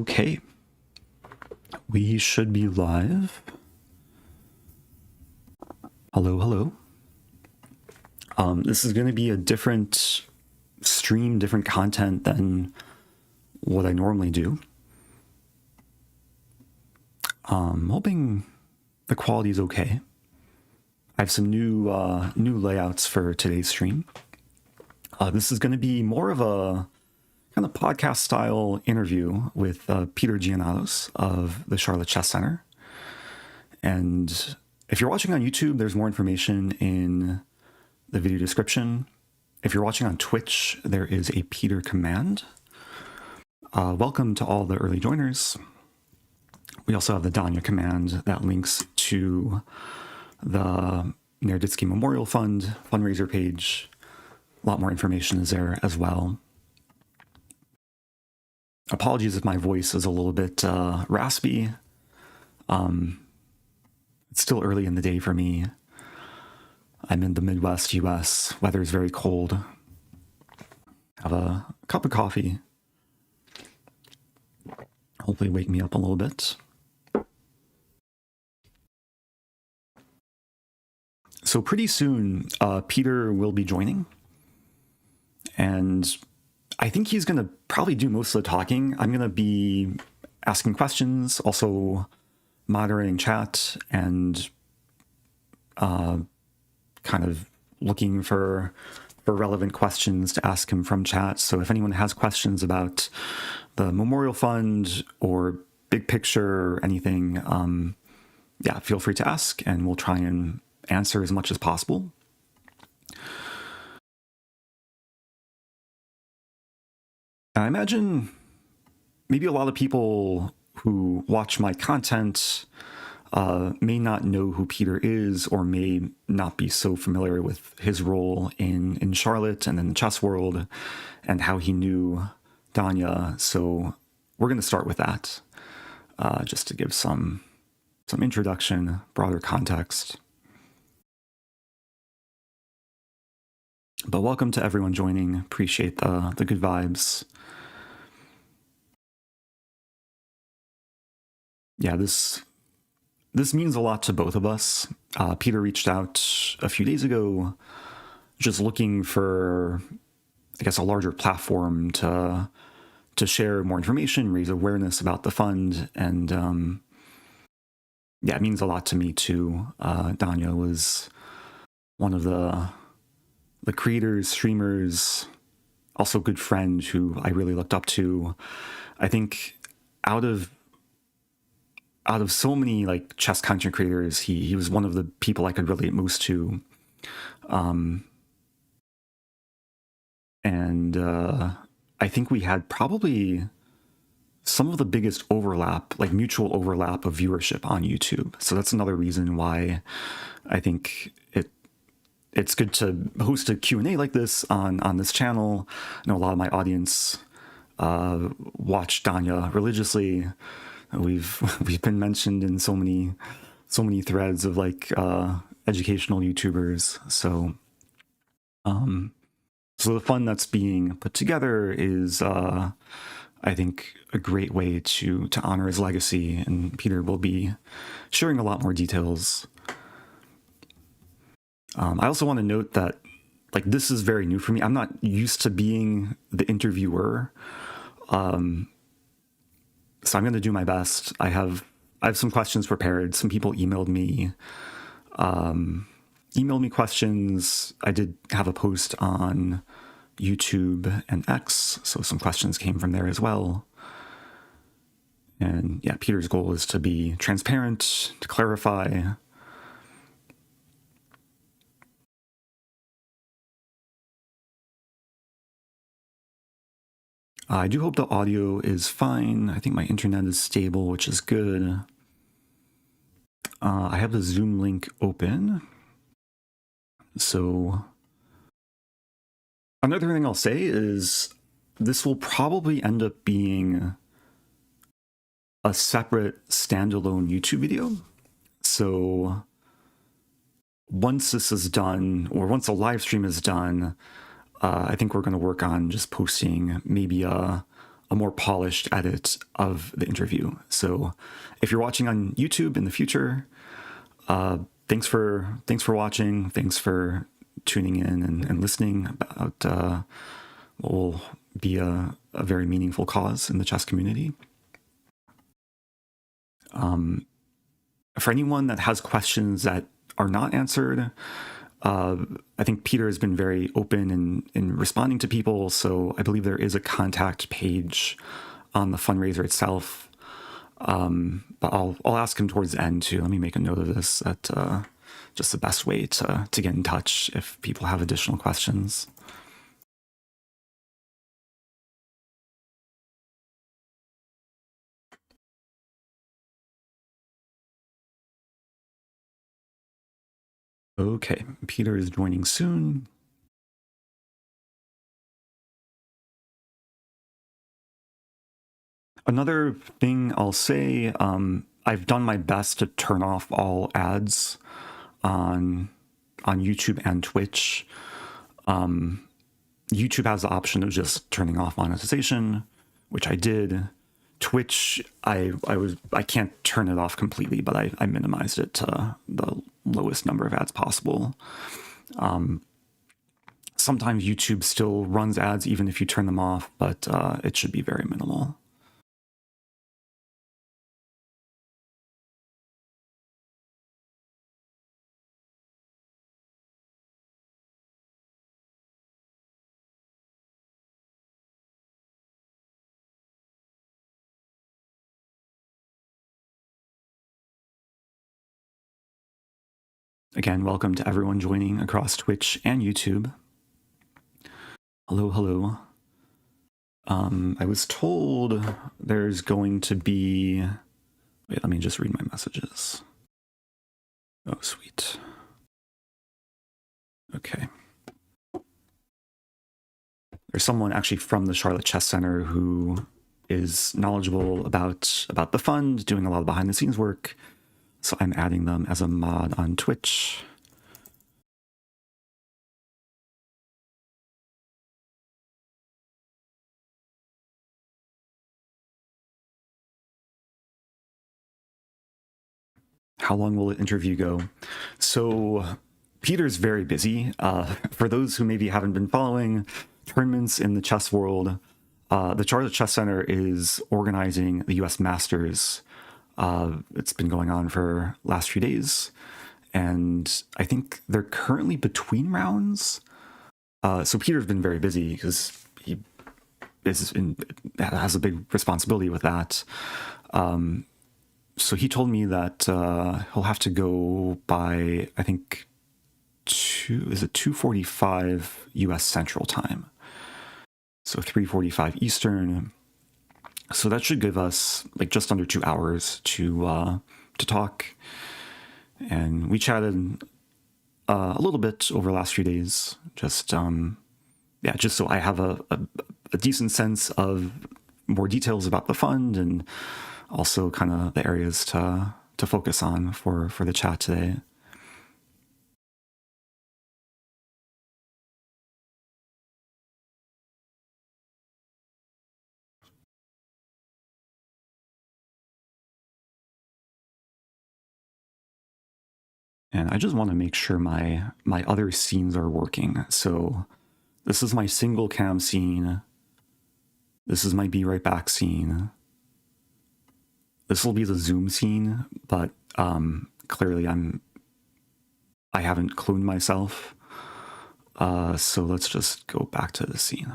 Okay, we should be live. Hello, hello. This is going to be a different stream, different content than what I normally do. Hoping the quality is okay. I have some new layouts for today's stream. This is going to be more of a kind of podcast style interview with Peter Giannatos of the Charlotte Chess Center. And if you're watching on YouTube, there's more information in the video description. If you're watching on Twitch, there is a Peter command. Welcome to all the early joiners. We also have the Daniel command that links to the Naroditsky Memorial Fund fundraiser page. A lot more information is there as well. Apologies if my voice is a little bit raspy. It's still early in the day for me. I'm in the Midwest US. Weather is very cold. Have a cup of coffee. Hopefully wake me up a little bit. So pretty soon, Peter will be joining. And I think he's going to probably do most of the talking. I'm going to be asking questions, also moderating chat, and kind of looking for relevant questions to ask him from chat. So if anyone has questions about the Memorial Fund or big picture or anything, yeah, feel free to ask, and we'll try and answer as much as possible. I imagine maybe a lot of people who watch my content may not know who Peter is, or may not be so familiar with his role in Charlotte and in the chess world and how he knew Danya. So we're going to start with that, just to give some introduction, broader context. But welcome to everyone joining. Appreciate the good vibes. Yeah, this means a lot to both of us. Peter reached out a few days ago, just looking for, I guess, a larger platform to share more information, raise awareness about the fund, and yeah, it means a lot to me too. Danya was one of the creators, streamers, also a good friend who I really looked up to. I think out of so many like chess content creators, he was one of the people I could relate most to. I think we had probably some of the biggest overlap, like mutual overlap of viewership on YouTube. So that's another reason why I think it's good to host a Q&A like this on this channel. I know a lot of my audience watch Danya religiously. We've been mentioned in so many threads of like educational YouTubers. So the fund that's being put together is I think a great way to honor his legacy, and Peter will be sharing a lot more details. I also want to note that like this is very new for me. I'm not used to being the interviewer. So I'm going to do my best. I have some questions prepared. Some people emailed me questions. I did have a post on YouTube and X, so some questions came from there as well. And yeah, Peter's goal is to be transparent, to clarify. I do hope the audio is fine. I think my internet is stable, which is good. I have the Zoom link open. So another thing I'll say is this will probably end up being a separate standalone YouTube video. So once this is done, or once the live stream is done, I think we're going to work on just posting maybe a more polished edit of the interview. So if you're watching on YouTube in the future, thanks for watching. Thanks for tuning in and listening about what will be a very meaningful cause in the chess community. For anyone that has questions that are not answered, I think Peter has been very open in responding to people. So I believe there is a contact page on the fundraiser itself. But I'll ask him towards the end too. Let me make a note of this. That just the best way to get in touch if people have additional questions. Okay, Peter is joining soon. Another thing I'll say, I've done my best to turn off all ads on YouTube and Twitch. YouTube has the option of just turning off monetization, which I did. Twitch, I can't turn it off completely, but I minimized it to the lowest number of ads possible. Sometimes YouTube still runs ads even if you turn them off, but it should be very minimal. Again, welcome to everyone joining across Twitch and YouTube. Hello, hello. I was told there's going to be... Wait, let me just read my messages. Oh, sweet. Okay. There's someone actually from the Charlotte Chess Center who is knowledgeable about the fund, doing a lot of behind-the-scenes work. So I'm adding them as a mod on Twitch. How long will the interview go? So Peter's very busy. For those who maybe haven't been following tournaments in the chess world, the Charlotte Chess Center is organizing the US Masters. It's been going on for last few days, and I think they're currently between rounds. So Peter's been very busy because he has a big responsibility with that. So he told me that he'll have to go by, I think, 2:45 US Central Time. So 3:45 Eastern. So that should give us like just under 2 hours to talk. And we chatted a little bit over the last few days. Just just so I have a decent sense of more details about the fund and also kind of the areas to focus on for the chat today. And I just want to make sure my other scenes are working. So this is my single cam scene. This is my be right back scene. This will be the Zoom scene, but clearly I haven't cloned myself. So let's just go back to the scene.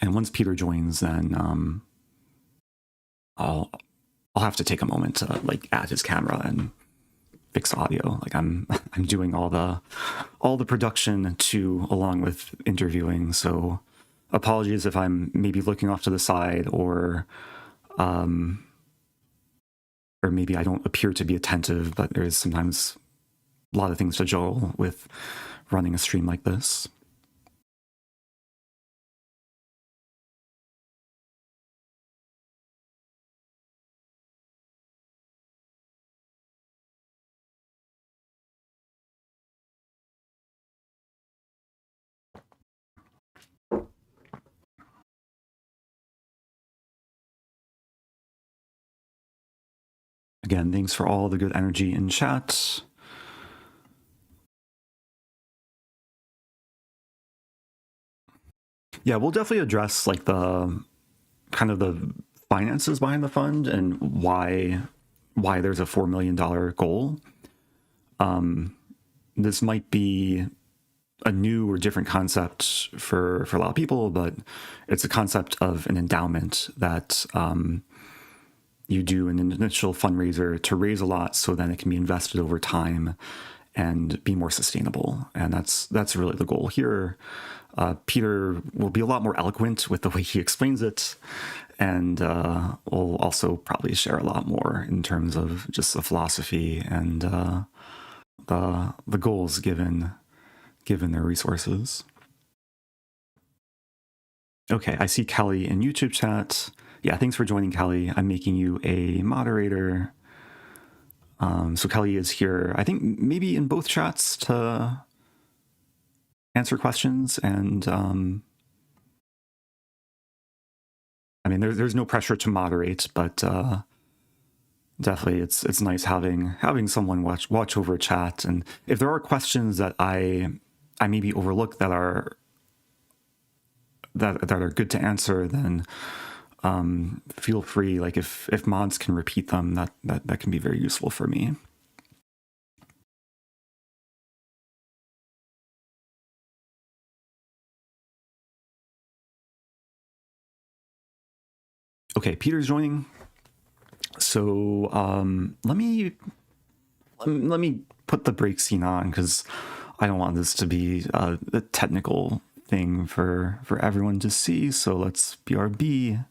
And once Peter joins, then I'll have to take a moment to like add his camera and fix audio. Like I'm doing all the production too, along with interviewing. So apologies if I'm maybe looking off to the side or maybe I don't appear to be attentive, but there's sometimes a lot of things to juggle with running a stream like this. Again, thanks for all the good energy in chat. Yeah, we'll definitely address like the kind of the finances behind the fund and why there's a $4 million goal. This might be a new or different concept for a lot of people, but it's a concept of an endowment that you do an initial fundraiser to raise a lot, so then it can be invested over time and be more sustainable. And that's really the goal here. Peter will be a lot more eloquent with the way he explains it, and will also probably share a lot more in terms of just the philosophy and the goals given their resources. Okay, I see Kelly in YouTube chat. Yeah, thanks for joining, Kelly. I'm making you a moderator. So Kelly is here, I think maybe in both chats to answer questions. And I mean, there's no pressure to moderate, but definitely it's nice having someone watch over chat. And if there are questions that I maybe overlook that are good to answer, then feel free. Like if mods can repeat them, that can be very useful for me. Okay, Peter's joining. So let me put the break scene on, because I don't want this to be a technical thing for everyone to see. So let's BRB,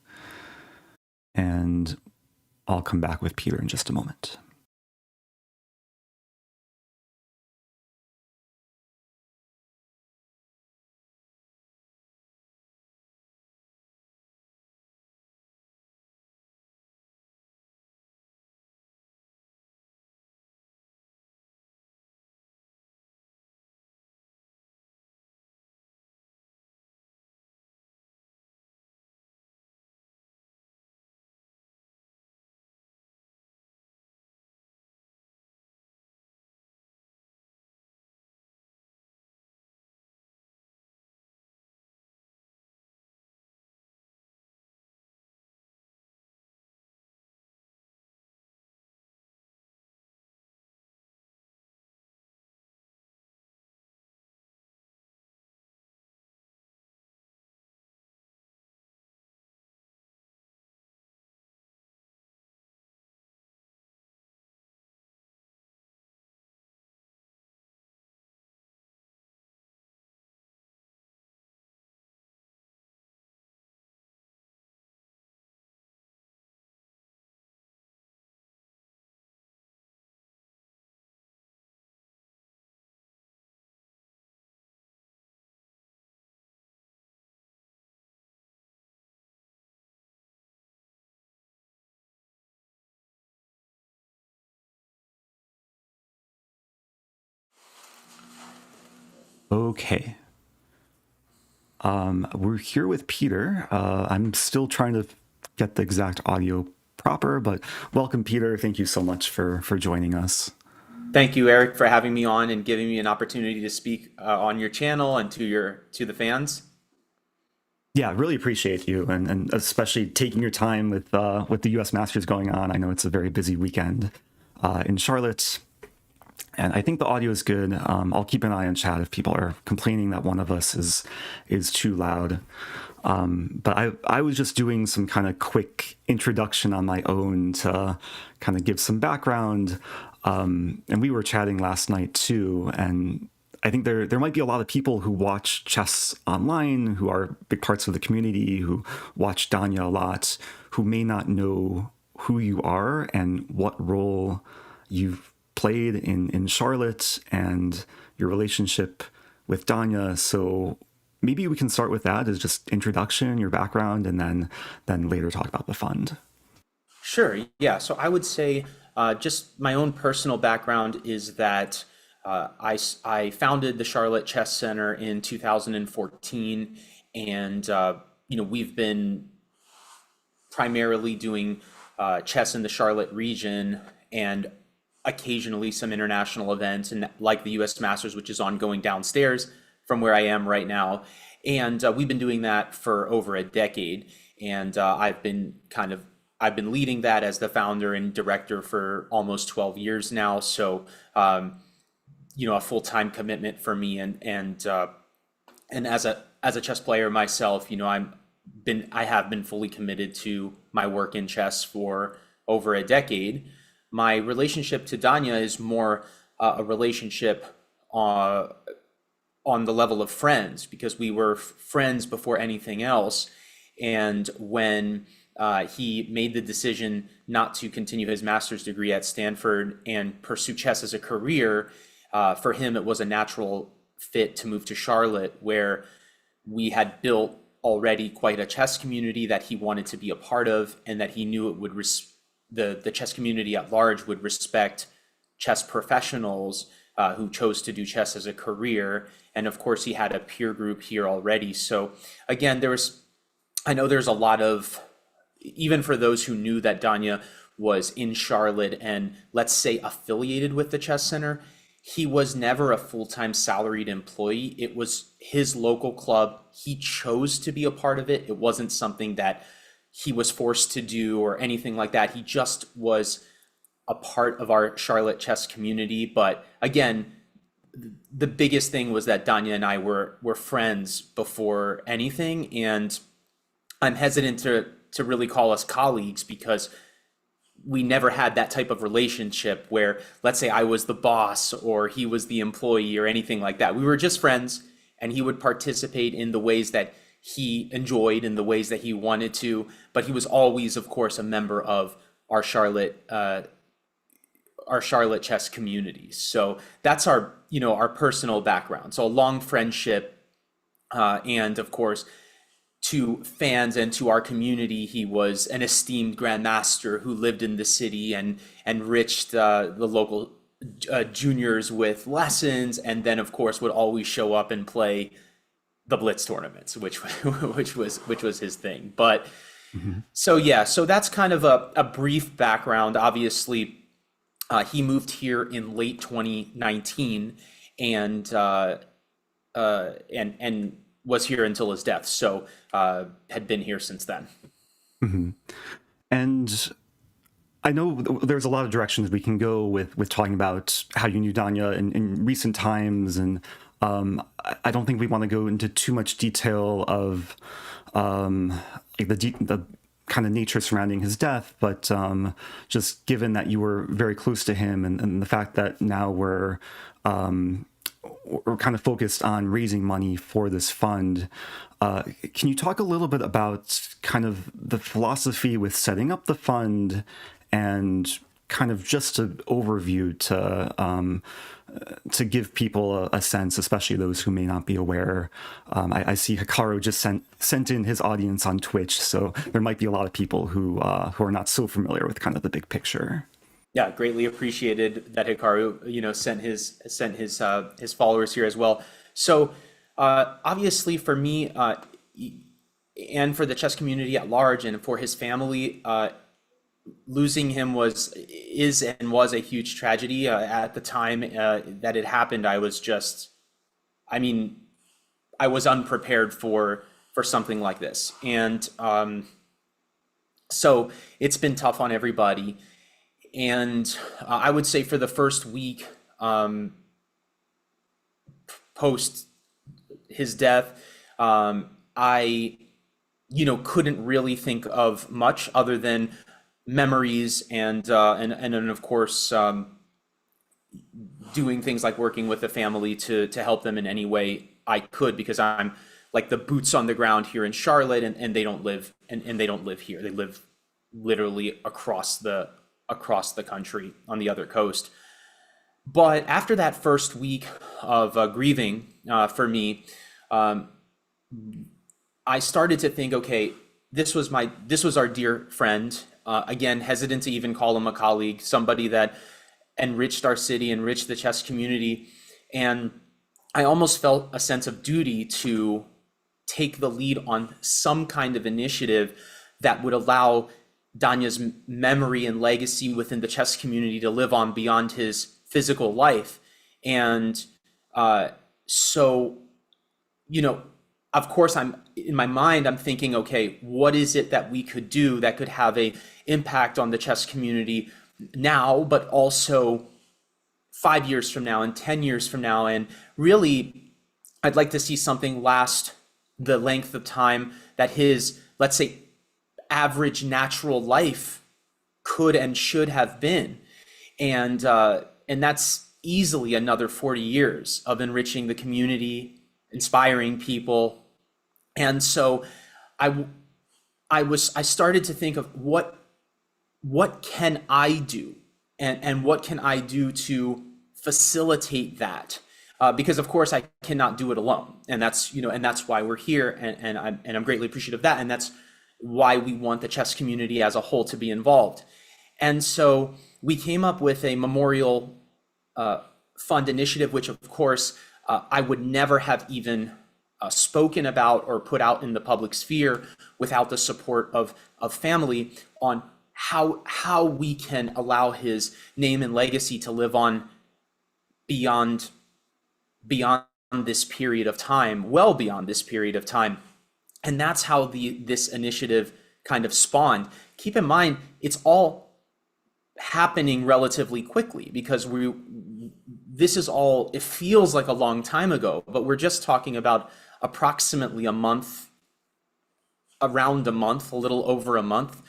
and I'll come back with Peter in just a moment. Okay. We're here with Peter. I'm still trying to get the exact audio proper, but welcome, Peter. Thank you so much for joining us. Thank you, Eric, for having me on and giving me an opportunity to speak on your channel and to the fans. Yeah, really appreciate you, and especially taking your time with the U.S. Masters going on. I know it's a very busy weekend in Charlotte, and I think the audio is good. I'll keep an eye on chat if people are complaining that one of us is too loud. But I was just doing some kind of quick introduction on my own to kind of give some background. And we were chatting last night too, and I think there might be a lot of people who watch chess online, who are big parts of the community, who watch Danya a lot, who may not know who you are and what role you've played in Charlotte and your relationship with Danya. So maybe we can start with that as just introduction, your background, and then later talk about the fund. Sure, yeah. So I would say just my own personal background is that I founded the Charlotte Chess Center in 2014, and we've been primarily doing chess in the Charlotte region, and occasionally some international events, and like the U.S. Masters, which is ongoing downstairs from where I am right now. And we've been doing that for over a decade, and I've been leading that as the founder and director for almost 12 years now. So a full-time commitment for me, and as a chess player myself, I have been fully committed to my work in chess for over a decade. My relationship to Danya is more a relationship on the level of friends, because we were friends before anything else. And when he made the decision not to continue his master's degree at Stanford and pursue chess as a career, for him it was a natural fit to move to Charlotte, where we had built already quite a chess community that he wanted to be a part of, and that he knew it would the chess community at large would respect chess professionals who chose to do chess as a career. And of course, he had a peer group here already. So again, I know there's a lot of, even for those who knew that Danya was in Charlotte and, let's say, affiliated with the Chess Center, he was never a full-time salaried employee. It was his local club. He chose to be a part of it. It wasn't something that he was forced to do or anything like that. He just was a part of our Charlotte chess community. But again, the biggest thing was that Danya and I were friends before anything. And I'm hesitant to really call us colleagues, because we never had that type of relationship where, let's say, I was the boss or he was the employee or anything like that. We were just friends, and he would participate in the ways that he enjoyed, in the ways that he wanted to, but he was always, of course, a member of our Charlotte chess community. So that's our personal background. So a long friendship, and of course, to fans and to our community, he was an esteemed grandmaster who lived in the city and enriched the local juniors with lessons, and then of course would always show up and play the Blitz tournaments, which was his thing. But so that's kind of a brief background. Obviously, he moved here in late 2019, and was here until his death. So had been here since then. And I know there's a lot of directions we can go with talking about how you knew Danya in recent times, and I don't think we want to go into too much detail of like the kind of nature surrounding his death, but just given that you were very close to him, and the fact that now we're kind of focused on raising money for this fund. Can you talk a little bit about kind of the philosophy with setting up the fund, and kind of just an overview to give people a sense, especially those who may not be aware? I see Hikaru just sent in his audience on Twitch, so there might be a lot of people who are not so familiar with kind of the big picture. Yeah, greatly appreciated that Hikaru, sent his followers here as well. So obviously for me, and for the chess community at large, and for his family, losing him was a huge tragedy. At the time that it happened, I was unprepared for something like this, and so it's been tough on everybody. And I would say for the first week post his death, I couldn't really think of much other than memories, and then of course doing things like working with the family to help them in any way I could, because I'm like the boots on the ground here in Charlotte, and they don't live and they don't live here. They live literally across the country on the other coast. But after that first week of grieving for me, I started to think, okay, this was our dear friend. Again, hesitant to even call him a colleague, somebody that enriched our city, enriched the chess community. And I almost felt a sense of duty to take the lead on some kind of initiative that would allow Danya's memory and legacy within the chess community to live on beyond his physical life. And so, you know, of course, I'm in my mind, I'm thinking, okay, what is it that we could do that could have a impact on the chess community now, but also 5 years from now and 10 years from now? And really, I'd like to see something last the length of time that his, let's say, average natural life could and should have been. And that's easily another 40 years of enriching the community, inspiring people. And so I started to think of what can I do, and what can I do to facilitate that? Because of course I cannot do it alone, and that's why we're here, and I'm greatly appreciative of that, and that's why we want the chess community as a whole to be involved. And so we came up with a memorial fund initiative, which of course I would never have even spoken about or put out in the public sphere without the support of family, on how we can allow his name and legacy to live on beyond this period of time, well beyond this period of time. And that's how this initiative kind of spawned. Keep in mind, it's all happening relatively quickly, because this is all, it feels like a long time ago, but we're just talking about approximately a month, around a month, a little over a month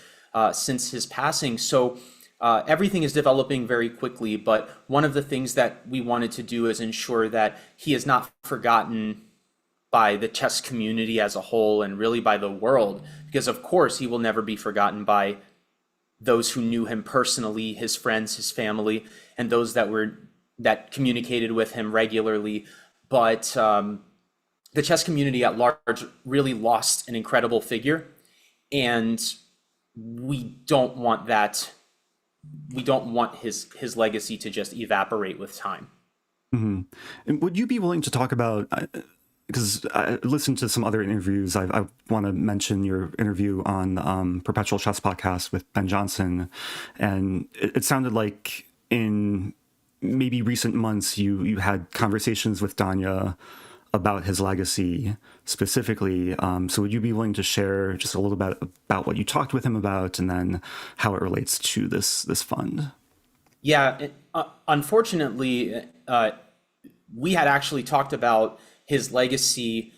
since his passing. So everything is developing very quickly, but one of the things that we wanted to do is ensure that he is not forgotten by the chess community as a whole, and really by the world, because of course he will never be forgotten by those who knew him personally, his friends, his family, and those that communicated with him regularly. But the chess community at large really lost an incredible figure, and we don't want that. We don't want his legacy to just evaporate with time. Mm-hmm. And would you be willing to talk about, because I listened to some other interviews, I want to mention your interview on Perpetual Chess Podcast with Ben Johnson, and it sounded like in maybe recent months you had conversations with Danya about his legacy specifically. So would you be willing to share just a little bit about what you talked with him about, and then how it relates to this fund? Yeah, unfortunately, we had actually talked about his legacy.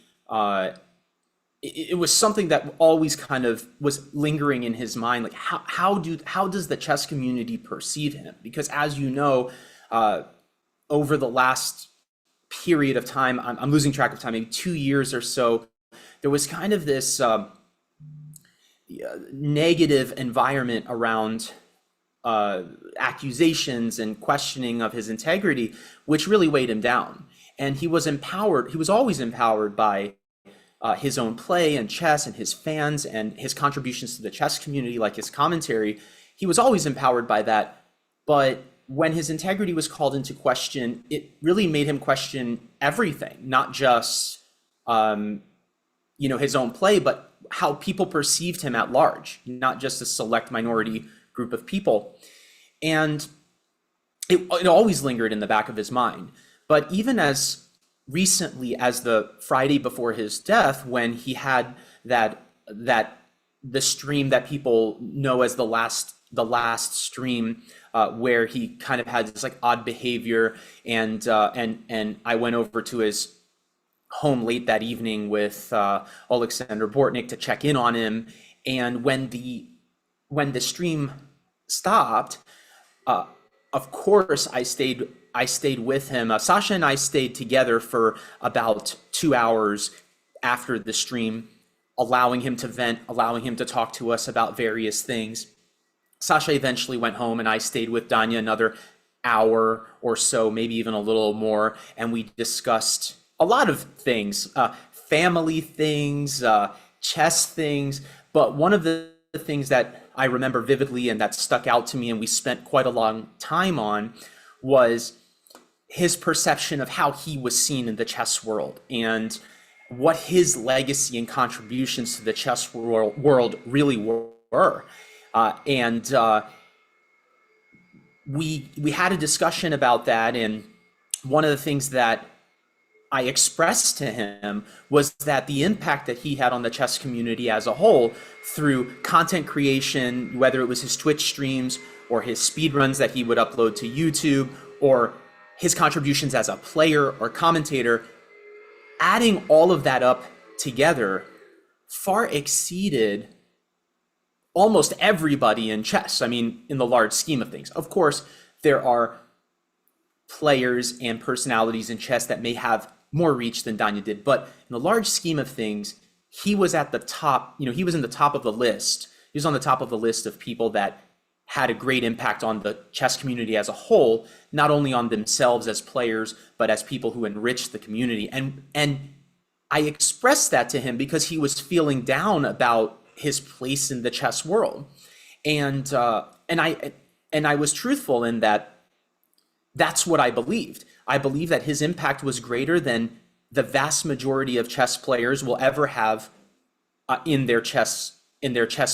It was something that always kind of was lingering in his mind, like how does the chess community perceive him? Because as you know, over the last period of time, I'm losing track of time, maybe 2 years or so, there was kind of this negative environment around accusations and questioning of his integrity, which really weighed him down. And he was always empowered by his own play and chess and his fans and his contributions to the chess community, like his commentary. He was always empowered by that. But when his integrity was called into question, it really made him question everything, not just his own play, but how people perceived him at large, not just a select minority group of people. And it always lingered in the back of his mind. But even as recently as the Friday before his death, when he had the stream that people know as the last stream, where he kind of had this like odd behavior, and I went over to his home late that evening with Alexander Bortnik to check in on him. And when the stream stopped, of course I stayed with him. Sasha and I stayed together for about 2 hours after the stream, allowing him to vent, allowing him to talk to us about various things. Sasha eventually went home, and I stayed with Danya another hour or so, maybe even a little more, and we discussed a lot of things, family things, chess things. But one of the things that I remember vividly and that stuck out to me, and we spent quite a long time on, was his perception of how he was seen in the chess world, and what his legacy and contributions to the chess world really were. And we had a discussion about that, and one of the things that I expressed to him was that the impact that he had on the chess community as a whole through content creation, whether it was his Twitch streams or his speedruns that he would upload to YouTube, or his contributions as a player or commentator, adding all of that up together far exceeded almost everybody in chess. I mean, in the large scheme of things. Of course, there are players and personalities in chess that may have more reach than Danya did, but in the large scheme of things, he was at the top. He was in the top of the list. He was on the top of the list of people that had a great impact on the chess community as a whole, not only on themselves as players, but as people who enriched the community. And I expressed that to him because he was feeling down about his place in the chess world, and I was truthful in that. That's what I believed. I believe that his impact was greater than the vast majority of chess players will ever have in their chess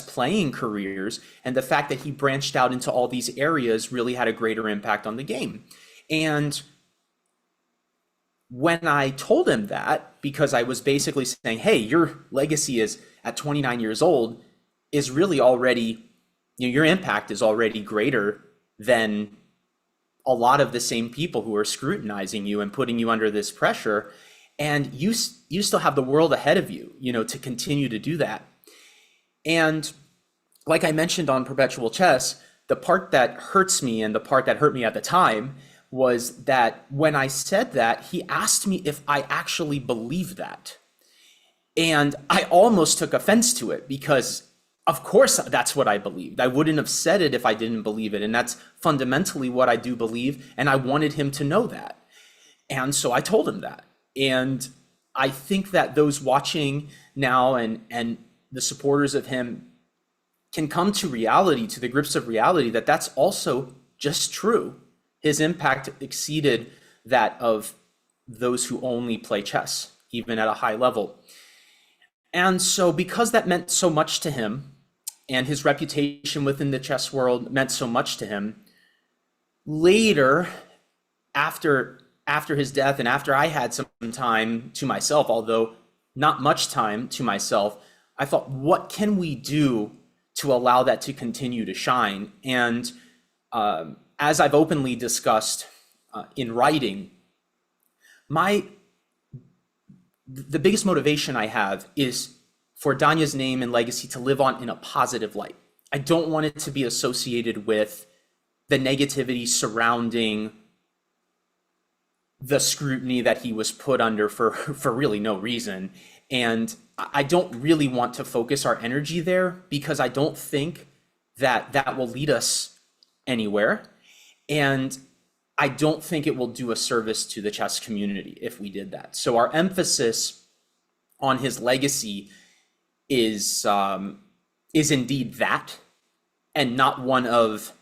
playing careers, and the fact that he branched out into all these areas really had a greater impact on the game. And when I told him that, because I was basically saying, hey, your legacy is at 29 years old, is really already, your impact is already greater than a lot of the same people who are scrutinizing you and putting you under this pressure. And you still have the world ahead of you, to continue to do that. And like I mentioned on Perpetual Chess, the part that hurts me and the part that hurt me at the time was that when I said that, he asked me if I actually believed that. And I almost took offense to it because, of course, that's what I believed. I wouldn't have said it if I didn't believe it. And that's fundamentally what I do believe. And I wanted him to know that. And so I told him that. And I think that those watching now and the supporters of him can come to reality, to the grips of reality, that that's also just true. His impact exceeded that of those who only play chess, even at a high level. And so because that meant so much to him, and his reputation within the chess world meant so much to him, later, after his death and after I had some time to myself, although not much time to myself, I thought, what can we do to allow that to continue to shine? And as I've openly discussed in writing, the biggest motivation I have is for Danya's name and legacy to live on in a positive light. I don't want it to be associated with the negativity surrounding the scrutiny that he was put under for really no reason. And I don't really want to focus our energy there because I don't think that that will lead us anywhere. And I don't think it will do a service to the chess community if we did that. So our emphasis on his legacy is indeed that, and not one of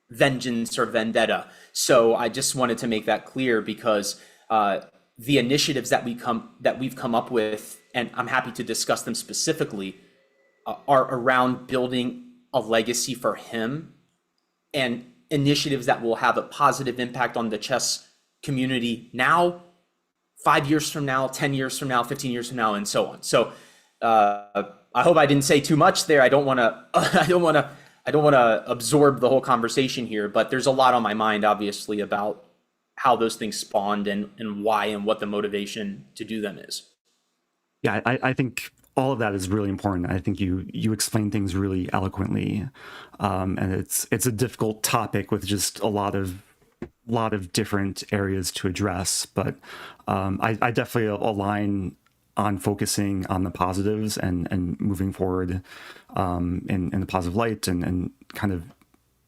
vengeance or vendetta. So I just wanted to make that clear because the initiatives that we've come up with, and I'm happy to discuss them specifically, are around building a legacy for him and initiatives that will have a positive impact on the chess community now, 5 years from now, 10 years from now, 15 years from now, and so on. So I hope I didn't say too much there. I don't want to absorb the whole conversation here, but there's a lot on my mind, obviously, about how those things spawned and why and what the motivation to do them is. Yeah, I think all of that is really important. I think you explain things really eloquently, and it's a difficult topic with just a lot of different areas to address. But I definitely align on focusing on the positives and moving forward in the positive light and kind of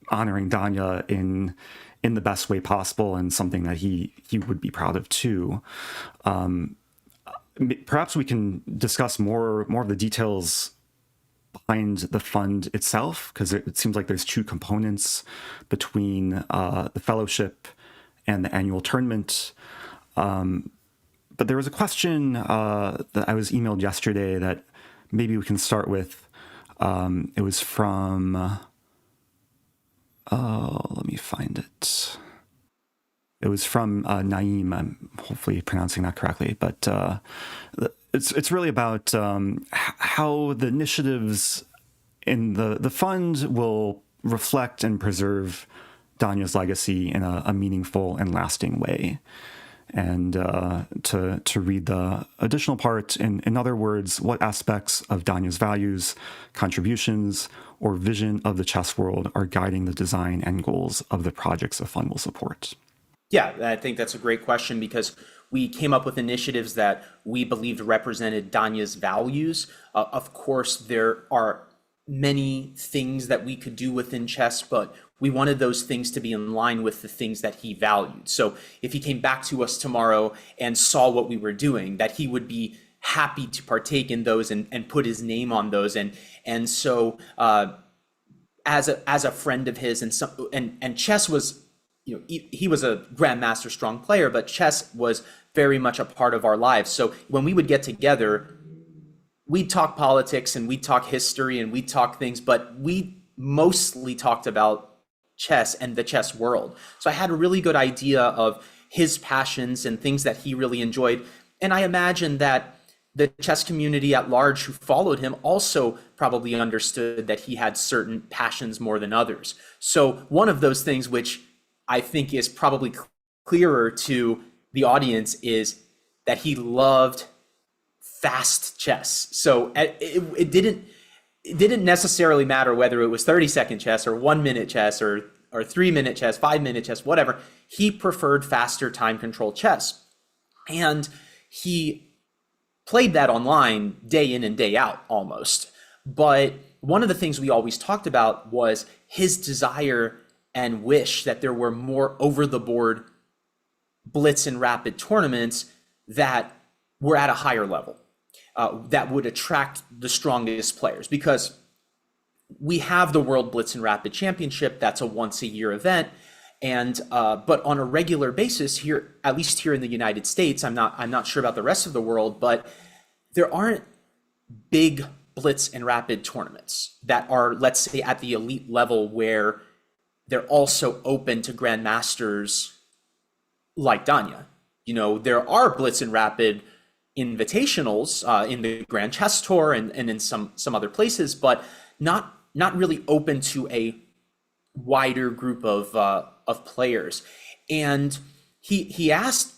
honoring Danya in the best way possible, and something that he would be proud of too. Perhaps we can discuss more of the details behind the fund itself, because it seems like there's two components between the fellowship and the annual tournament. But there was a question that I was emailed yesterday that maybe we can start with. It was from, let me find it. It was from Naeem. I'm hopefully pronouncing that correctly, but it's really about how the initiatives in the fund will reflect and preserve Dania's legacy in a meaningful and lasting way. And to read the additional part, in other words, what aspects of Dania's values, contributions, or vision of the chess world are guiding the design and goals of the projects the fund will support? Yeah, I think that's a great question because we came up with initiatives that we believed represented Dania's values. Of course, there are many things that we could do within chess, but we wanted those things to be in line with the things that he valued. So if he came back to us tomorrow and saw what we were doing, that he would be happy to partake in those and put his name on those. And so as a friend of his, and chess was, he was a grandmaster strong player, but chess was very much a part of our lives. So when we would get together, we'd talk politics and we'd talk history and we'd talk things, but we mostly talked about chess and the chess world. So I had a really good idea of his passions and things that he really enjoyed. And I imagine that the chess community at large who followed him also probably understood that he had certain passions more than others. So one of those things which I think is probably clearer to the audience is that he loved fast chess. So it didn't necessarily matter whether it was 30-second chess or 1-minute chess or 3-minute chess, 5-minute chess, whatever. He preferred faster time control chess. And he played that online day in and day out almost. But one of the things we always talked about was his desire and wish that there were more over-the-board blitz and rapid tournaments that were at a higher level, that would attract the strongest players. Because we have the World Blitz and Rapid Championship, that's a once-a-year event, and but on a regular basis here, at least here in the United States, I'm not sure about the rest of the world, but there aren't big blitz and rapid tournaments that are, let's say, at the elite level where they're also open to grandmasters like Dania. There are blitz and rapid invitationals in the Grand Chess Tour and in some other places, but not really open to a wider group of players. And he asked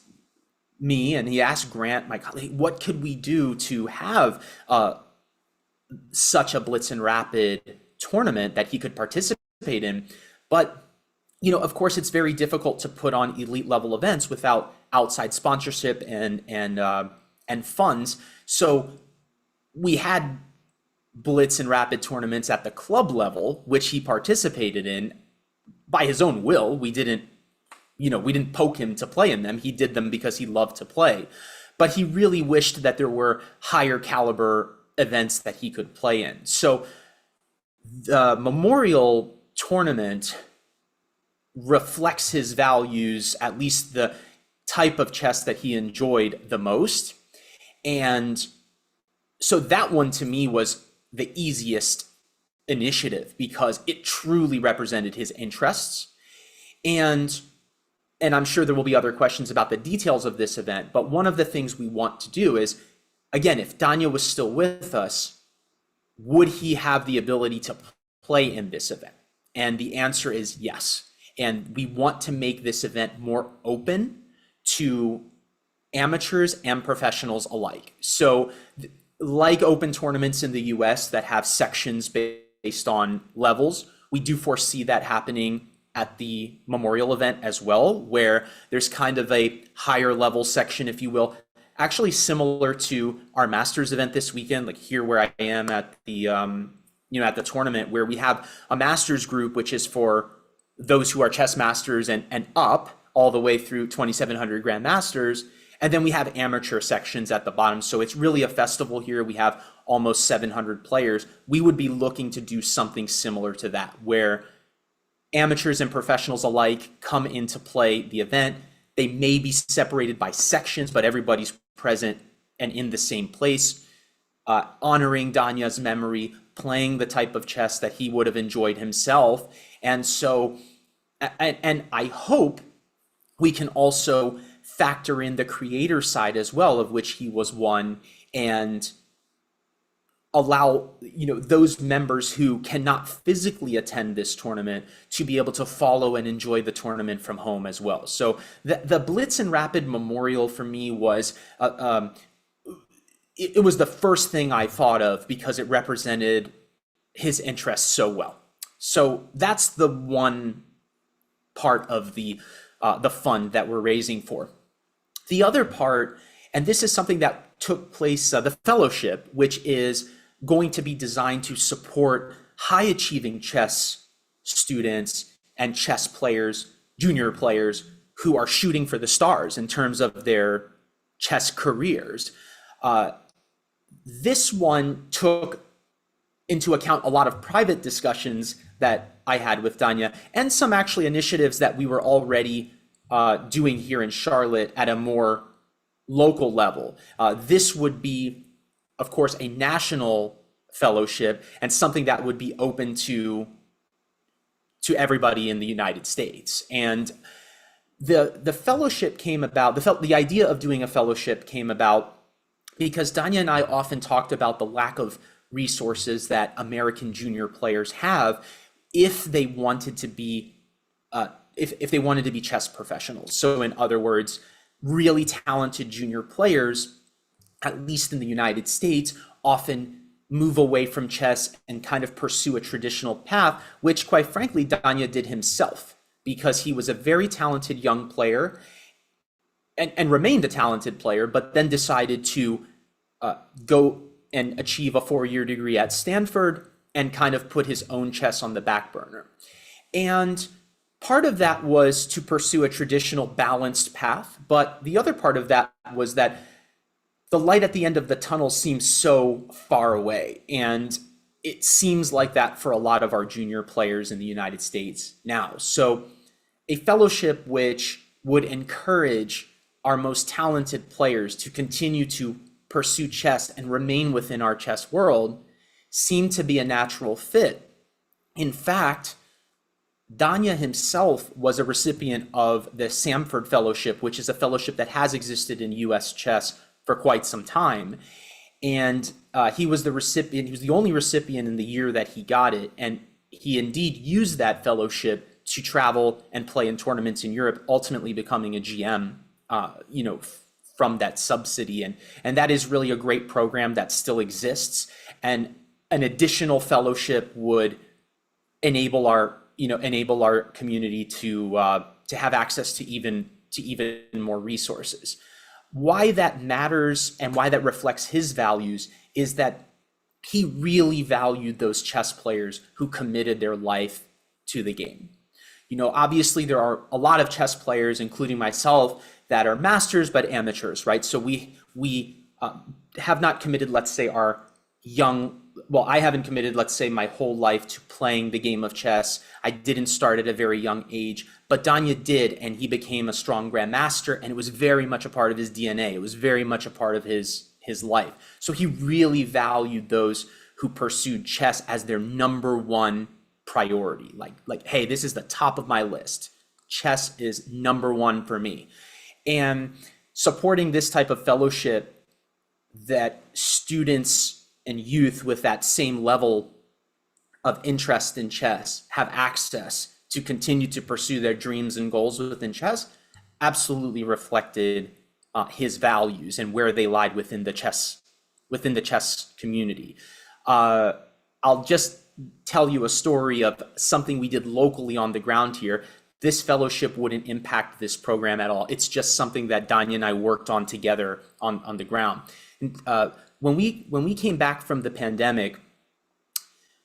me and he asked Grant, my colleague, what could we do to have such a blitz and rapid tournament that he could participate in? But, of course, it's very difficult to put on elite level events without outside sponsorship and funds. So we had blitz and rapid tournaments at the club level, which he participated in by his own will. We didn't poke him to play in them. He did them because he loved to play. But he really wished that there were higher caliber events that he could play in. So the Memorial Tournament reflects his values, at least the type of chess that he enjoyed the most. And so that one to me was the easiest initiative because it truly represented his interests. And I'm sure there will be other questions about the details of this event, but one of the things we want to do is, again, if Dania was still with us, would he have the ability to play in this event? And the answer is yes. And we want to make this event more open to amateurs and professionals alike. So like open tournaments in the US that have sections based on levels, we do foresee that happening at the Memorial event as well, where there's kind of a higher level section, if you will, actually similar to our Masters event this weekend, like here where I am at the at the tournament, where we have a Masters group, which is for those who are chess masters and up all the way through 2,700 grandmasters. And then we have amateur sections at the bottom. So it's really a festival here. We have almost 700 players. We would be looking to do something similar to that, where amateurs and professionals alike come into play the event. They may be separated by sections, but everybody's present and in the same place, honoring Dania's memory, playing the type of chess that he would have enjoyed himself. And so, and I hope we can also factor in the creator side as well, of which he was one, and allow, you know, those members who cannot physically attend this tournament to be able to follow and enjoy the tournament from home as well. So the Blitz and Rapid Memorial for me was it was the first thing I thought of because it represented his interests so well. So that's the one part of the fund that we're raising for. The other part, and this is something that took place, the fellowship, which is going to be designed to support high achieving chess students and chess players, junior players who are shooting for the stars in terms of their chess careers. This one took into account a lot of private discussions that I had with Danya, and some actually initiatives that we were already doing here in Charlotte at a more local level. This would be, of course, a national fellowship and something that would be open to everybody in the United States. And the fellowship came about, the idea of doing a fellowship came about because Danya and I often talked about the lack of resources that American junior players have if they wanted to be if they wanted to be chess professionals. So in other words, really talented junior players, at least in the United States, often move away from chess and kind of pursue a traditional path, which quite frankly, Danya did himself, because he was a very talented young player and remained a talented player, but then decided to go and achieve a 4-year degree at Stanford and kind of put his own chess on the back burner. And part of that was to pursue a traditional balanced path, but the other part of that was that the light at the end of the tunnel seems so far away. And it seems like that for a lot of our junior players in the United States now. So a fellowship which would encourage our most talented players to continue to pursue chess and remain within our chess world seemed to be a natural fit. In fact, Danya himself was a recipient of the Samford Fellowship, which is a fellowship that has existed in US chess for quite some time. And he was the recipient, he was the only recipient in the year that he got it. And he indeed used that fellowship to travel and play in tournaments in Europe, ultimately becoming a GM, from that subsidy. And that is really a great program that still exists. And an additional fellowship would enable our community to have access to even more resources. Why that matters and why that reflects his values is that he really valued those chess players who committed their life to the game. You know, obviously there are a lot of chess players, including myself, that are masters but amateurs, right? So we have not committed, let's say, I haven't committed, let's say, my whole life to playing the game of chess. I didn't start at a very young age, but Danya did, and he became a strong grandmaster, and it was very much a part of his DNA. It was very much a part of his life. So he really valued those who pursued chess as their number one priority. Like, hey, this is the top of my list. Chess is number one for me. And supporting this type of fellowship that students and youth with that same level of interest in chess have access to continue to pursue their dreams and goals within chess absolutely reflected his values and where they lied within the chess community. I'll just tell you a story of something we did locally on the ground here. This fellowship wouldn't impact this program at all. It's just something that Danya and I worked on together on the ground. When we came back from the pandemic,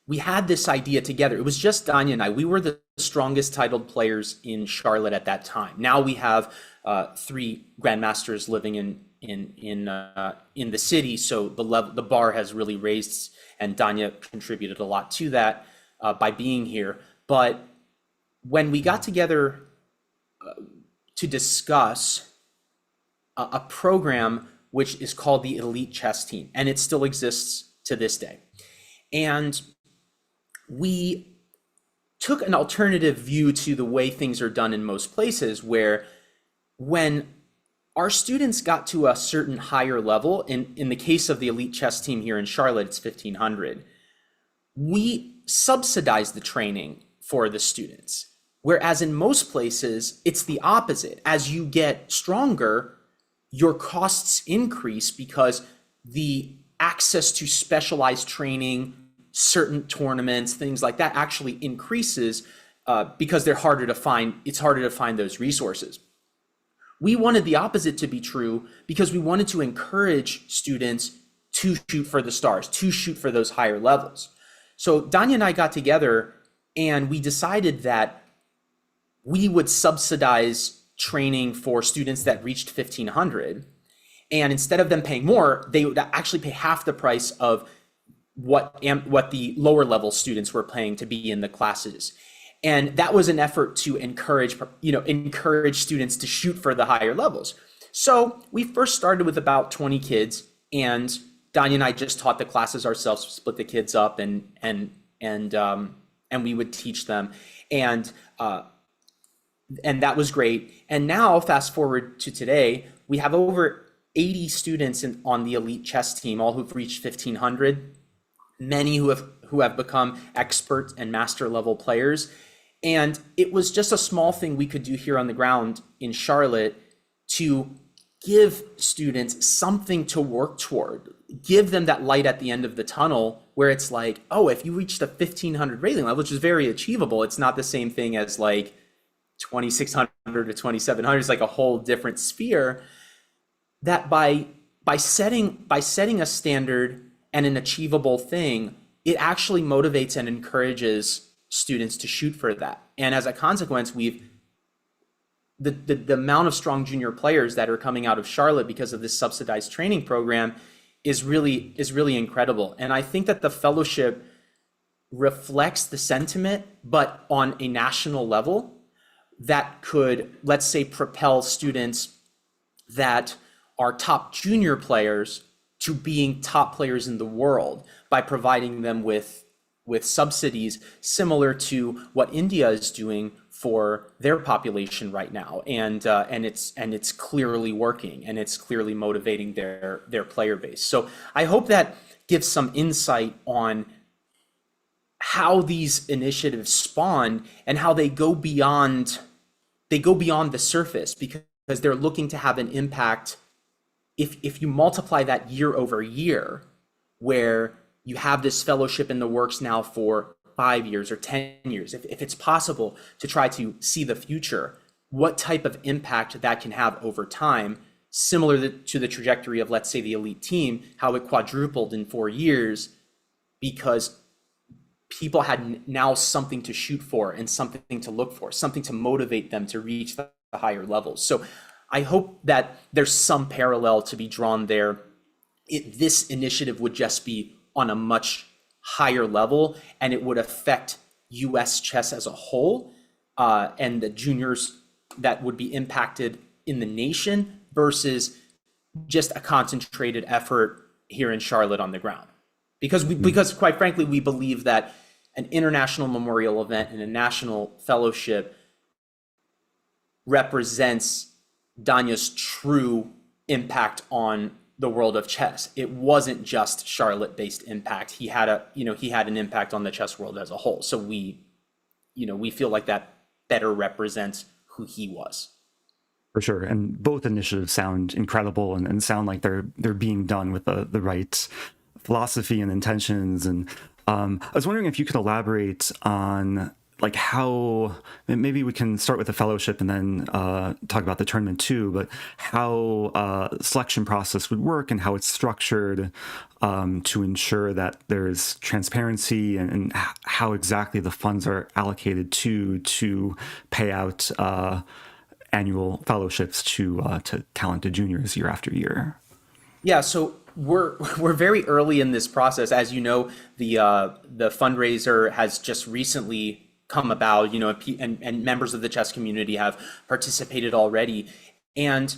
we had this idea together. It was just Danya and I. We were the strongest titled players in Charlotte at that time. Now we have 3 grandmasters living in the city, so the bar has really raised, and Danya contributed a lot to that by being here. But when we got together to discuss a program which is called the Elite Chess Team, and it still exists to this day. And we took an alternative view to the way things are done in most places, where when our students got to a certain higher level, in the case of the elite chess team here in Charlotte, it's 1500, we subsidize the training for the students. Whereas in most places, it's the opposite. As you get stronger, your costs increase because the access to specialized training, certain tournaments, things like that actually increases because they're harder to find. It's harder to find those resources. We wanted the opposite to be true because we wanted to encourage students to shoot for the stars, to shoot for those higher levels. So Danya and I got together and we decided that we would subsidize training for students that reached 1500. And instead of them paying more, they would actually pay half the price of what the lower level students were paying to be in the classes. And that was an effort to encourage students to shoot for the higher levels. So we first started with about 20 kids, and Danya and I just taught the classes ourselves, split the kids up, and we would teach them, and that was great. And now, fast forward to today, we have over 80 students on the elite chess team, all who've reached 1500, many who have become expert and master level players. And it was just a small thing we could do here on the ground in Charlotte to give students something to work toward, give them that light at the end of the tunnel where it's like, oh, if you reach the 1500 rating level, which is very achievable, it's not the same thing as like 2600 to 2700. It's like a whole different sphere. That by setting a standard and an achievable thing, it actually motivates and encourages students to shoot for that. And as a consequence, the amount of strong junior players that are coming out of Charlotte because of this subsidized training program is really incredible. And I think that the fellowship reflects the sentiment, but on a national level that could, let's say, propel students that are top junior players to being top players in the world by providing them with subsidies similar to what India is doing for their population right now, and it's clearly working, and it's clearly motivating their player base. So I hope that gives some insight on how these initiatives spawn and how they go beyond the surface, because they're looking to have an impact. If you multiply that year over year, where you have this fellowship in the works now for 5 years or 10 years, if it's possible to try to see the future, what type of impact that can have over time, similar to the trajectory of, let's say, the elite team, how it quadrupled in 4 years because people had now something to shoot for and something to look for, something to motivate them to reach the higher levels. So I hope that there's some parallel to be drawn there. This initiative would just be on a much higher level, and it would affect US chess as a whole, and the juniors that would be impacted in the nation versus just a concentrated effort here in Charlotte on the ground. Because quite frankly, we believe that an international memorial event and a national fellowship represents Danya's true impact on the world of chess. It wasn't just Charlotte-based impact. He had an impact on the chess world as a whole. So we feel like that better represents who he was. For sure. And both initiatives sound incredible and sound like they're being done with the right philosophy and intentions. And I was wondering if you could elaborate on like how, maybe we can start with the fellowship and then talk about the tournament too, but how selection process would work and how it's structured to ensure that there's transparency and how exactly the funds are allocated to pay out annual fellowships to talented juniors year after year. Yeah, so we're very early in this process. As you know, the fundraiser has just recently come about, and members of the chess community have participated already. And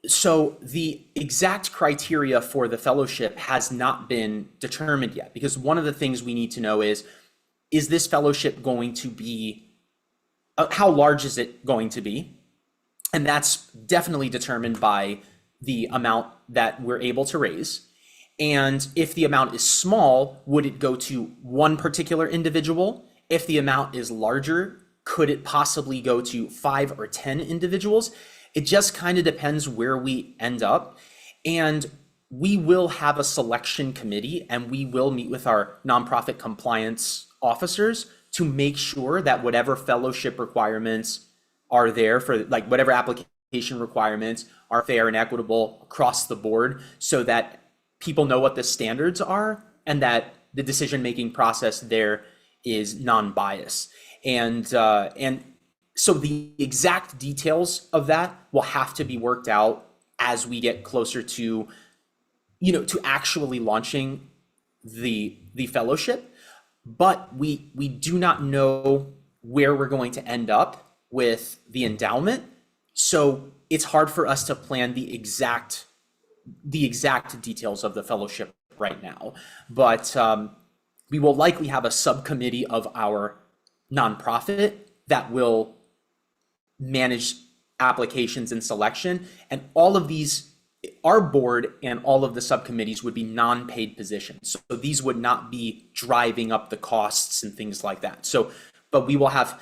So the exact criteria for the fellowship has not been determined yet, because one of the things we need to know is this fellowship going to be, how large is it going to be? And that's definitely determined by the amount that we're able to raise. And if the amount is small, would it go to one particular individual? If the amount is larger, could it possibly go to 5 or 10 individuals? It just kind of depends where we end up. And we will have a selection committee, and we will meet with our nonprofit compliance officers to make sure that whatever fellowship requirements are there for, like, whatever application requirements are fair and equitable across the board, so that people know what the standards are and that the decision-making process there is non-biased. And so the exact details of that will have to be worked out as we get closer to, to actually launching the fellowship. But we do not know where we're going to end up with the endowment. So it's hard for us to plan the exact details of the fellowship right now. But we will likely have a subcommittee of our nonprofit that will manage applications and selection. And all of these, our board and all of the subcommittees would be non-paid positions. So these would not be driving up the costs and things like that. So, but we will have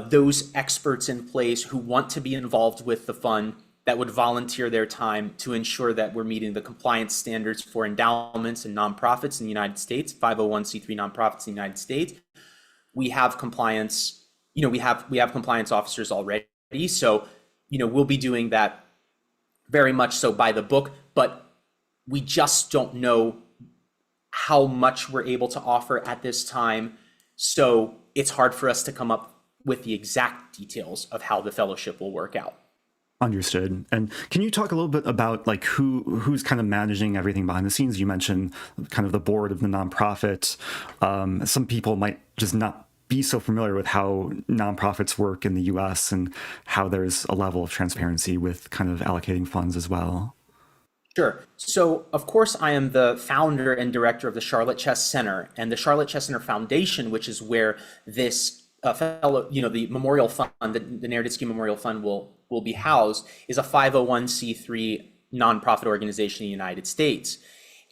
those experts in place who want to be involved with the fund, that would volunteer their time to ensure that we're meeting the compliance standards for endowments and nonprofits in the United States, 501c3 nonprofits in the United States. We have compliance, we have compliance officers already. So, we'll be doing that very much so by the book, but we just don't know how much we're able to offer at this time. So it's hard for us to come up with the exact details of how the fellowship will work out. Understood. And can you talk a little bit about like who's kind of managing everything behind the scenes? You mentioned kind of the board of the nonprofit. Some people might just not be so familiar with how nonprofits work in the US and how there's a level of transparency with kind of allocating funds as well. Sure. So, of course, I am the founder and director of the Charlotte Chess Center, and the Charlotte Chess Center Foundation, which is where this the Memorial Fund, the Naroditsky Memorial Fund will be housed, is a 501c3 nonprofit organization in the United States.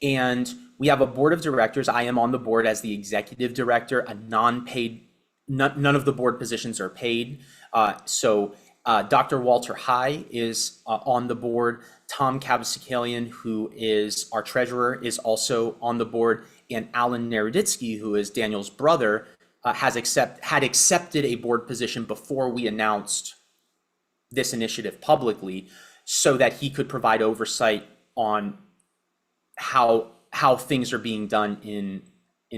And we have a board of directors. I am on the board as the executive director, a non-paid, none of the board positions are paid. Dr. Walter High is on the board. Tom Kabasakalian, who is our treasurer, is also on the board. And Alan Naroditsky, who is Daniel's brother, had accepted a board position before we announced this initiative publicly, so that he could provide oversight on how things are being done in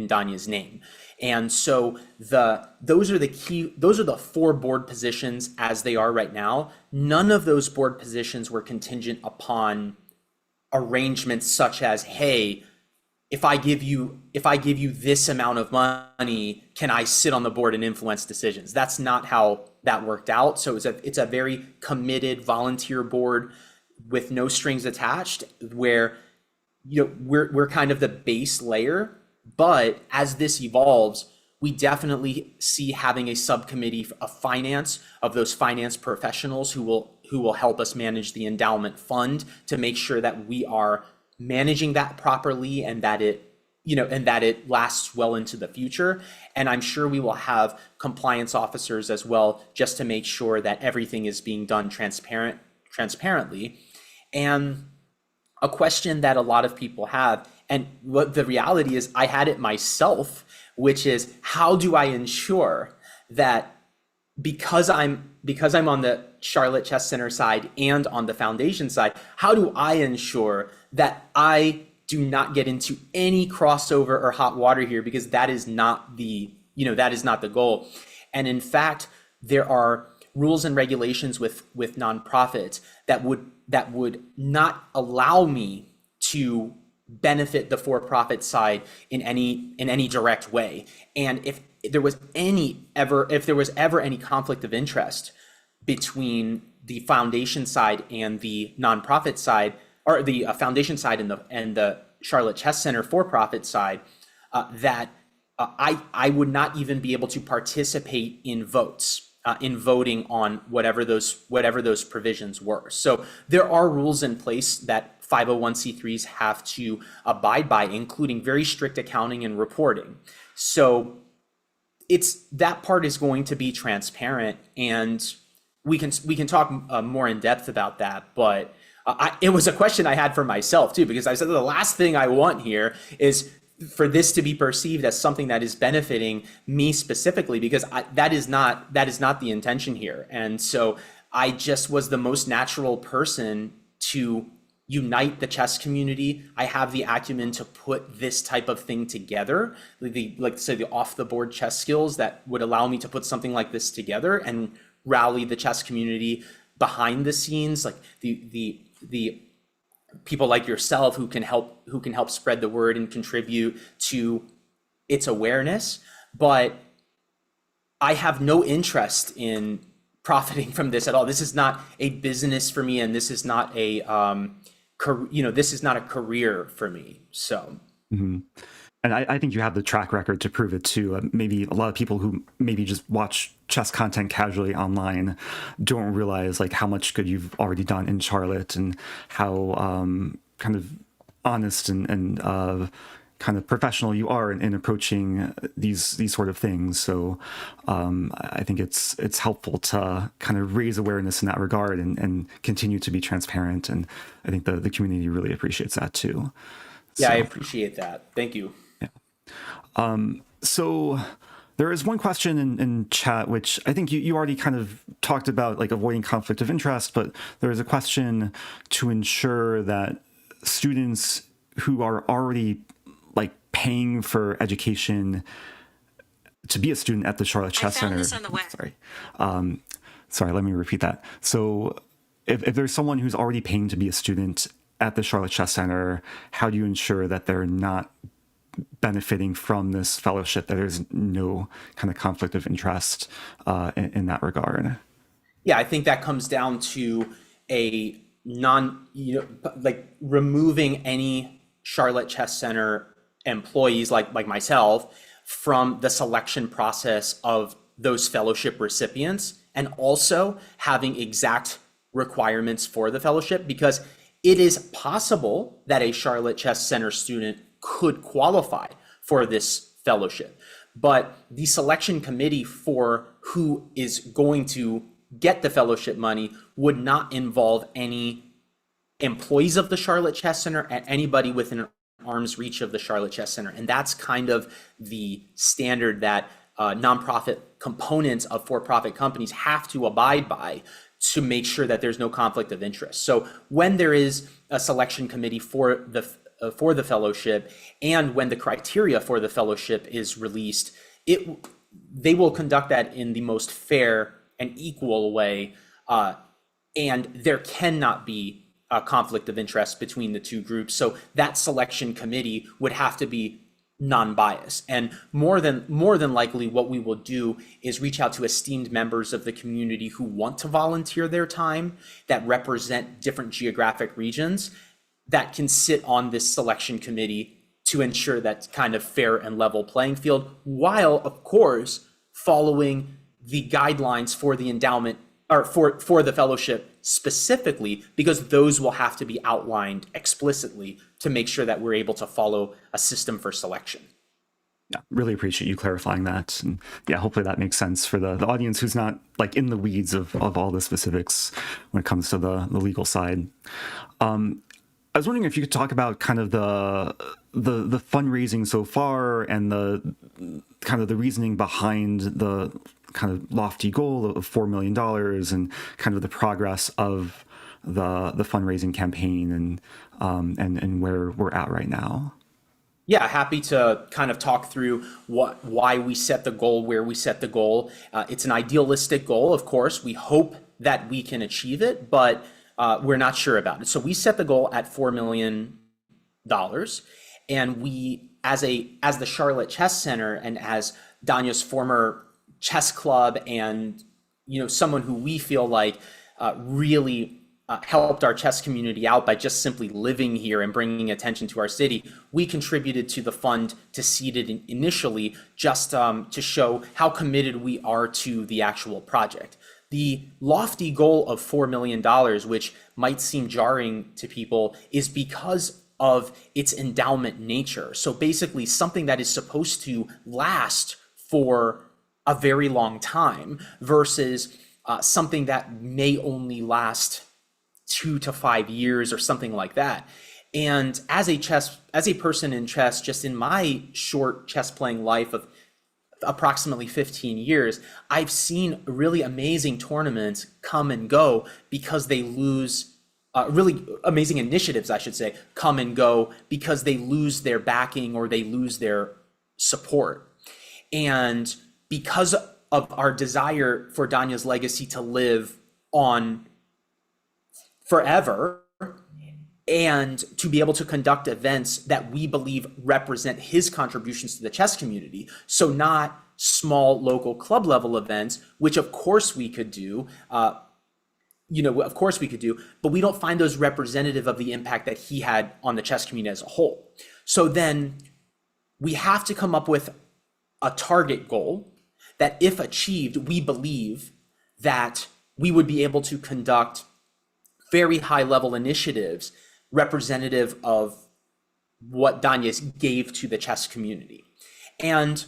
Danya's name. And so those are the 4 board positions as they are right now. None of those board positions were contingent upon arrangements such as, hey, if I give you this amount of money, can I sit on the board and influence decisions? That's not how that worked out. So it's a very committed volunteer board with no strings attached, where we're kind of the base layer. But as this evolves, we definitely see having a subcommittee of finance, of those finance professionals who will help us manage the endowment fund, to make sure that we are managing that properly and that it lasts well into the future. And I'm sure we will have compliance officers as well, just to make sure that everything is being done transparently. And a question that a lot of people have, and what the reality is, I had it myself, which is, how do I ensure that, because I'm on the Charlotte Chess Center side and on the foundation side, how do I ensure that I do not get into any crossover or hot water here? Because that is not the goal. And in fact, there are rules and regulations with nonprofits that would not allow me to benefit the for-profit side in any direct way. And if there was ever any conflict of interest, between the foundation side and the nonprofit side, or the foundation side and the Charlotte Chess Center for-profit side, that I would not even be able to participate in voting on whatever those provisions were. So there are rules in place that 501c3s have to abide by, including very strict accounting and reporting. So that part is going to be transparent, and we can talk more in depth about that. But it was a question I had for myself too, because I said the last thing I want here is for this to be perceived as something that is benefiting me specifically, because that is not the intention here. And so I just was the most natural person to unite the chess community. I have the acumen to put this type of thing together, the off the board chess skills that would allow me to put something like this together and rally the chess community behind the scenes, like the people like yourself who can help spread the word and contribute to its awareness. But I have no interest in profiting from this at all. This is not a business for me, and this is not a this is not a career for me. So. Mm-hmm. And I think you have the track record to prove it too. Maybe a lot of people who maybe just watch chess content casually online don't realize like how much good you've already done in Charlotte, and how kind of honest and kind of professional you are in approaching these sort of things. So I think it's helpful to kind of raise awareness in that regard and continue to be transparent. And I think the community really appreciates that too. Yeah, I appreciate that. Thank you. So there is one question in chat, which I think you already kind of talked about, like avoiding conflict of interest, but there is a question to ensure that students who are already like paying for education to be a student at the Charlotte Chess Center. This on the web. Sorry, let me repeat that. So if there's someone who's already paying to be a student at the Charlotte Chess Center, how do you ensure that they're not benefiting from this fellowship, that there's no kind of conflict of interest in that regard? Yeah, I think that comes down to a like removing any Charlotte Chess Center employees like myself from the selection process of those fellowship recipients, and also having exact requirements for the fellowship, because it is possible that a Charlotte Chess Center student could qualify for this fellowship, but the selection committee for who is going to get the fellowship money would not involve any employees of the Charlotte Chess Center and anybody within an arm's reach of the Charlotte Chess Center. And that's kind of the standard that nonprofit components of for-profit companies have to abide by to make sure that there's no conflict of interest. So when there is a selection committee for the fellowship, and when the criteria for the fellowship is released, they will conduct that in the most fair and equal way, and there cannot be a conflict of interest between the two groups. So that selection committee would have to be non-biased. And more than likely, what we will do is reach out to esteemed members of the community who want to volunteer their time, that represent different geographic regions, that can sit on this selection committee to ensure that kind of fair and level playing field, while of course following the guidelines for the endowment, or for the fellowship specifically, because those will have to be outlined explicitly to make sure that we're able to follow a system for selection. Yeah, really appreciate you clarifying that. And yeah, hopefully that makes sense for the audience who's not like in the weeds of all the specifics when it comes to the legal side. I was wondering if you could talk about kind of the fundraising so far, and the kind of the reasoning behind the kind of lofty goal of $4 million, and kind of the progress of the fundraising campaign, and where we're at right now. Yeah, happy to kind of talk through why we set the goal, where we set the goal. It's an idealistic goal, of course. We hope that we can achieve it, but we're not sure about it. So we set the goal at $4 million, and we, as the Charlotte Chess Center, and as Daniel's former chess club and someone who we feel like really helped our chess community out by just simply living here and bringing attention to our city. We contributed to the fund to seed it initially, just to show how committed we are to the actual project. The lofty goal of $4 million, which might seem jarring to people, is because of its endowment nature. So basically something that is supposed to last for a very long time versus something that may only last 2 to 5 years or something like that. And as a person in chess, just in my short chess playing life of approximately 15 years, I've seen really amazing tournaments come and go because they lose really amazing initiatives, I should say, come and go because they lose their backing or they lose their support. And because of our desire for Daniel's legacy to live on forever and to be able to conduct events that we believe represent his contributions to the chess community. So not small local club level events, which of course we could do, but we don't find those representative of the impact that he had on the chess community as a whole. So then we have to come up with a target goal that, if achieved, we believe that we would be able to conduct very high level initiatives representative of what Daniel gave to the chess community. And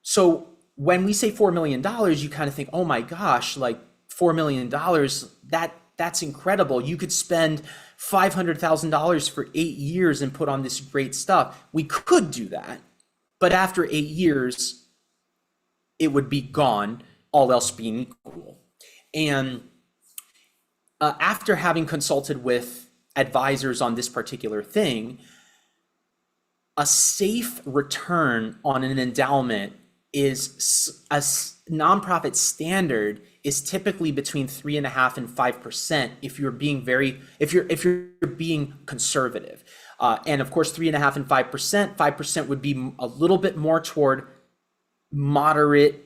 so when we say $4 million, you kind of think, oh my gosh, like $4 million, that's incredible. You could spend $500,000 for 8 years and put on this great stuff. We could do that, but after 8 years, it would be gone, all else being equal. And after having consulted with advisors on this particular thing, a safe return on an endowment is a nonprofit standard is typically between 3.5% and 5% if you're being conservative. And of course, 3.5% and 5% would be a little bit more toward moderate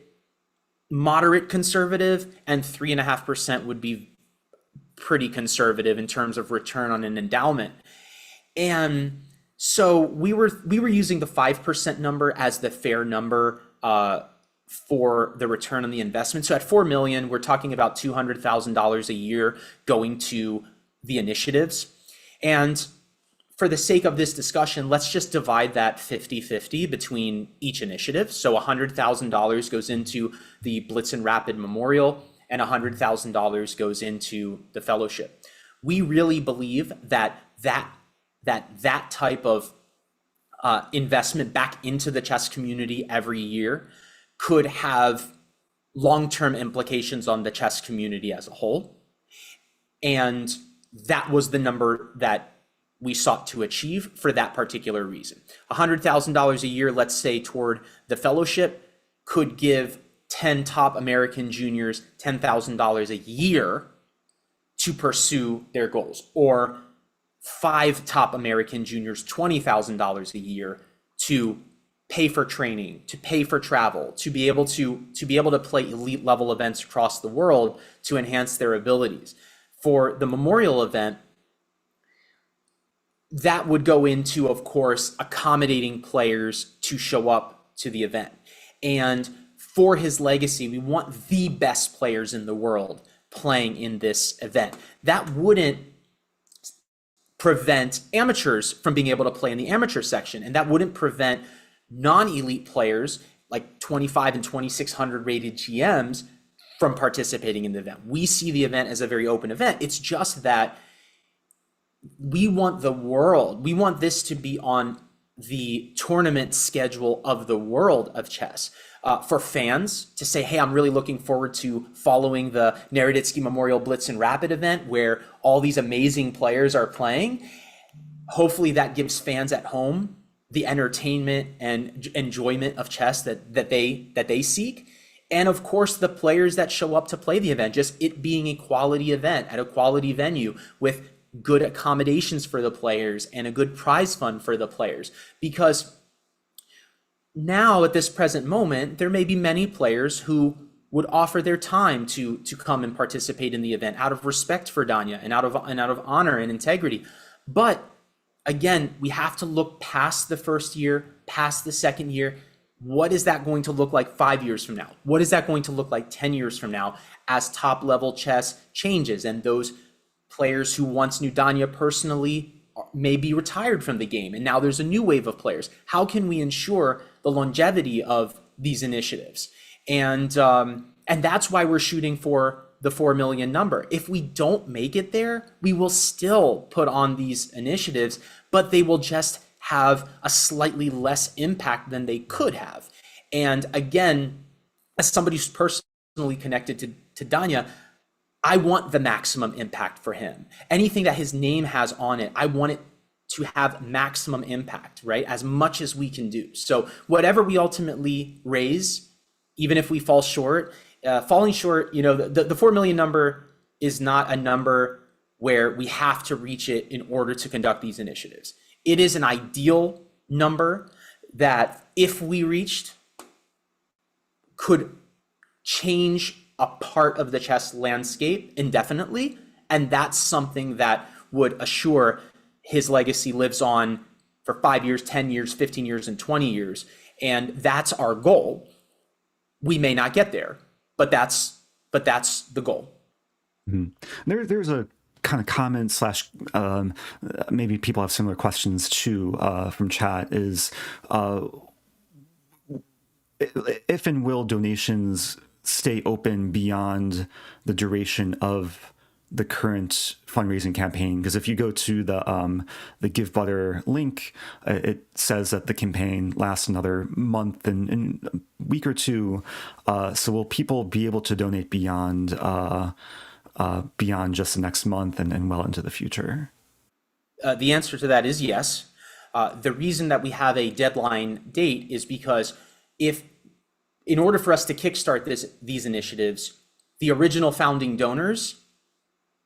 conservative, and 3.5% would be pretty conservative in terms of return on an endowment. And so we were using the 5% number as the fair number for the return on the investment. So at 4 million, we're talking about $200,000 a year going to the initiatives. And for the sake of this discussion, let's just divide that 50-50 between each initiative. So $100,000 goes into the Blitz and Rapid Memorial, and $100,000 goes into the fellowship. We really believe that type of investment back into the chess community every year could have long-term implications on the chess community as a whole. And that was the number that we sought to achieve for that particular reason. $100,000 a year, let's say, toward the fellowship could give 10 top American juniors $10,000 a year to pursue their goals, or 5 top American juniors $20,000 a year to pay for training, to pay for travel, to be able to play elite level events across the world to enhance their abilities. For the memorial event, that would go into, of course, accommodating players to show up to the event. And for his legacy, we want the best players in the world playing in this event. That wouldn't prevent amateurs from being able to play in the amateur section, and that wouldn't prevent non-elite players like 25 and 2600 rated GMs from participating in the event. We see the event as a very open event. It's just that we want this to be on the tournament schedule of the world of chess. For fans to say, hey, I'm really looking forward to following the Naroditsky Memorial Blitz and Rapid event where all these amazing players are playing. Hopefully that gives fans at home the entertainment and enjoyment of chess that they seek. And of course, the players that show up to play the event, just it being a quality event at a quality venue with good accommodations for the players and a good prize fund for the players. Because now at this present moment, there may be many players who would offer their time to come and participate in the event out of respect for Danya and out of honor and integrity. But again, we have to look past the first year, past the second year. What is that going to look like 5 years from now? What is that going to look like 10 years from now as top level chess changes and those players who once knew Danya personally may be retired from the game, and now there's a new wave of players? How can we ensure the longevity of these initiatives? And that's why we're shooting for the 4 million number. If we don't make it there, we will still put on these initiatives, but they will just have a slightly less impact than they could have. And again, as somebody who's personally connected to Danya, I want the maximum impact for him. Anything that his name has on it, I want it to have maximum impact, right? As much as we can do. So whatever we ultimately raise, even if we fall short, falling short, the 4 million number is not a number where we have to reach it in order to conduct these initiatives. It is an ideal number that, if we reached, could change a part of the chess landscape indefinitely. And that's something that would assure his legacy lives on for 5 years, 10 years, 15 years, and 20 years. And that's our goal. We may not get there, but that's the goal. Mm-hmm. There's a kind of comment slash maybe people have similar questions too from chat is if and will donations stay open beyond the duration of the current fundraising campaign? Because if you go to the Give Butter link, it says that the campaign lasts another month and a week or two. So will people be able to donate beyond just the next month and well into the future? The answer to that is yes. The reason that we have a deadline date is because in order for us to kickstart these initiatives, the original founding donors,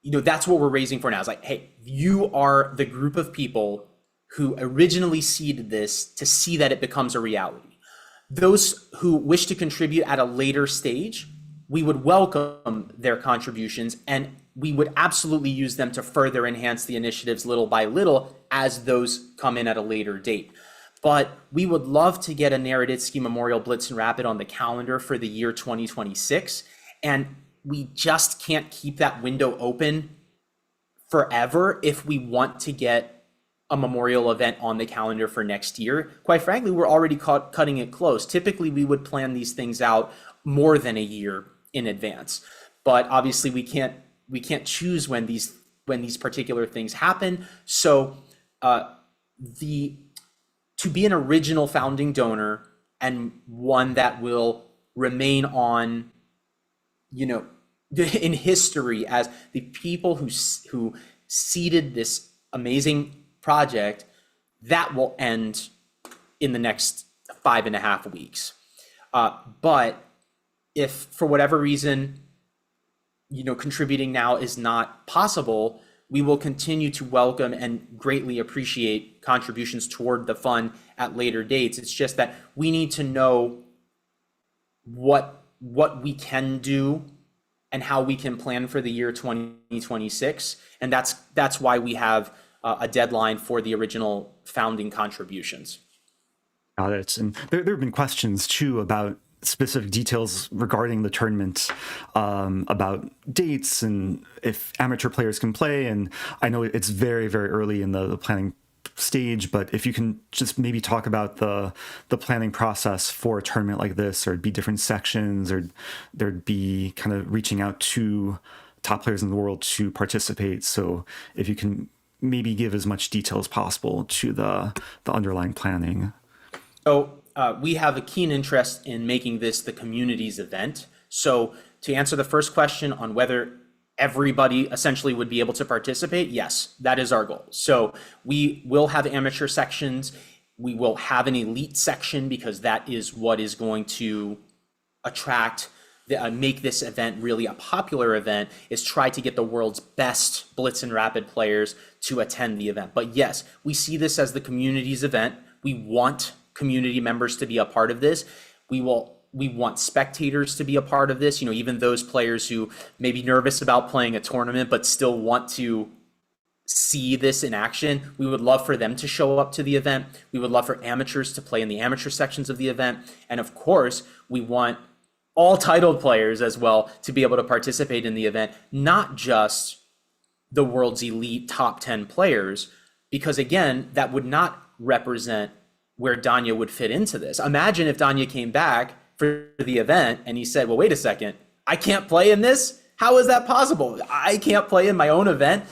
that's what we're raising for now. It's like, hey, you are the group of people who originally seeded this to see that it becomes a reality. Those who wish to contribute at a later stage, we would welcome their contributions, and we would absolutely use them to further enhance the initiatives little by little as those come in at a later date. But we would love to get a Naroditsky Memorial Blitz and Rapid on the calendar for the year 2026. And we just can't keep that window open forever if we want to get a memorial event on the calendar for next year. Quite frankly, we're already cutting it close. Typically, we would plan these things out more than a year in advance. But obviously, we can't choose when these particular things happen. So to be an original founding donor and one that will remain on, in history as the people who seeded this amazing project, that will end in the next 5.5 weeks. But if for whatever reason, contributing now is not possible, we will continue to welcome and greatly appreciate contributions toward the fund at later dates. It's just that we need to know what we can do and how we can plan for the year 2026. And that's why we have a deadline for the original founding contributions. Got it. And there have been questions too about specific details regarding the tournament, about dates and if amateur players can play. And I know it's very, very early in the planning stage, but if you can just maybe talk about the planning process for a tournament like this, or it'd be different sections, or there'd be kind of reaching out to top players in the world to participate. So if you can maybe give as much detail as possible to the underlying planning. So we have a keen interest in making this the community's event. So to answer the first question on whether everybody essentially would be able to participate, yes, that is our goal. So we will have amateur sections. We will have an elite section, because that is what is going to attract, make this event really a popular event, is try to get the world's best Blitz and Rapid players to attend the event. But yes, we see this as the community's event. We want community members to be a part of this. We will we want spectators to be a part of this, even those players who may be nervous about playing a tournament but still want to see this in action. We would love for them to show up to the event. We would love for amateurs to play in the amateur sections of the event. And of course, we want all titled players as well to be able to participate in the event, not just the world's elite top 10 players, because again, that would not represent where Danya would fit into this. Imagine if Danya came back for the event and he said, well, wait a second, I can't play in this? How is that possible? I can't play in my own event?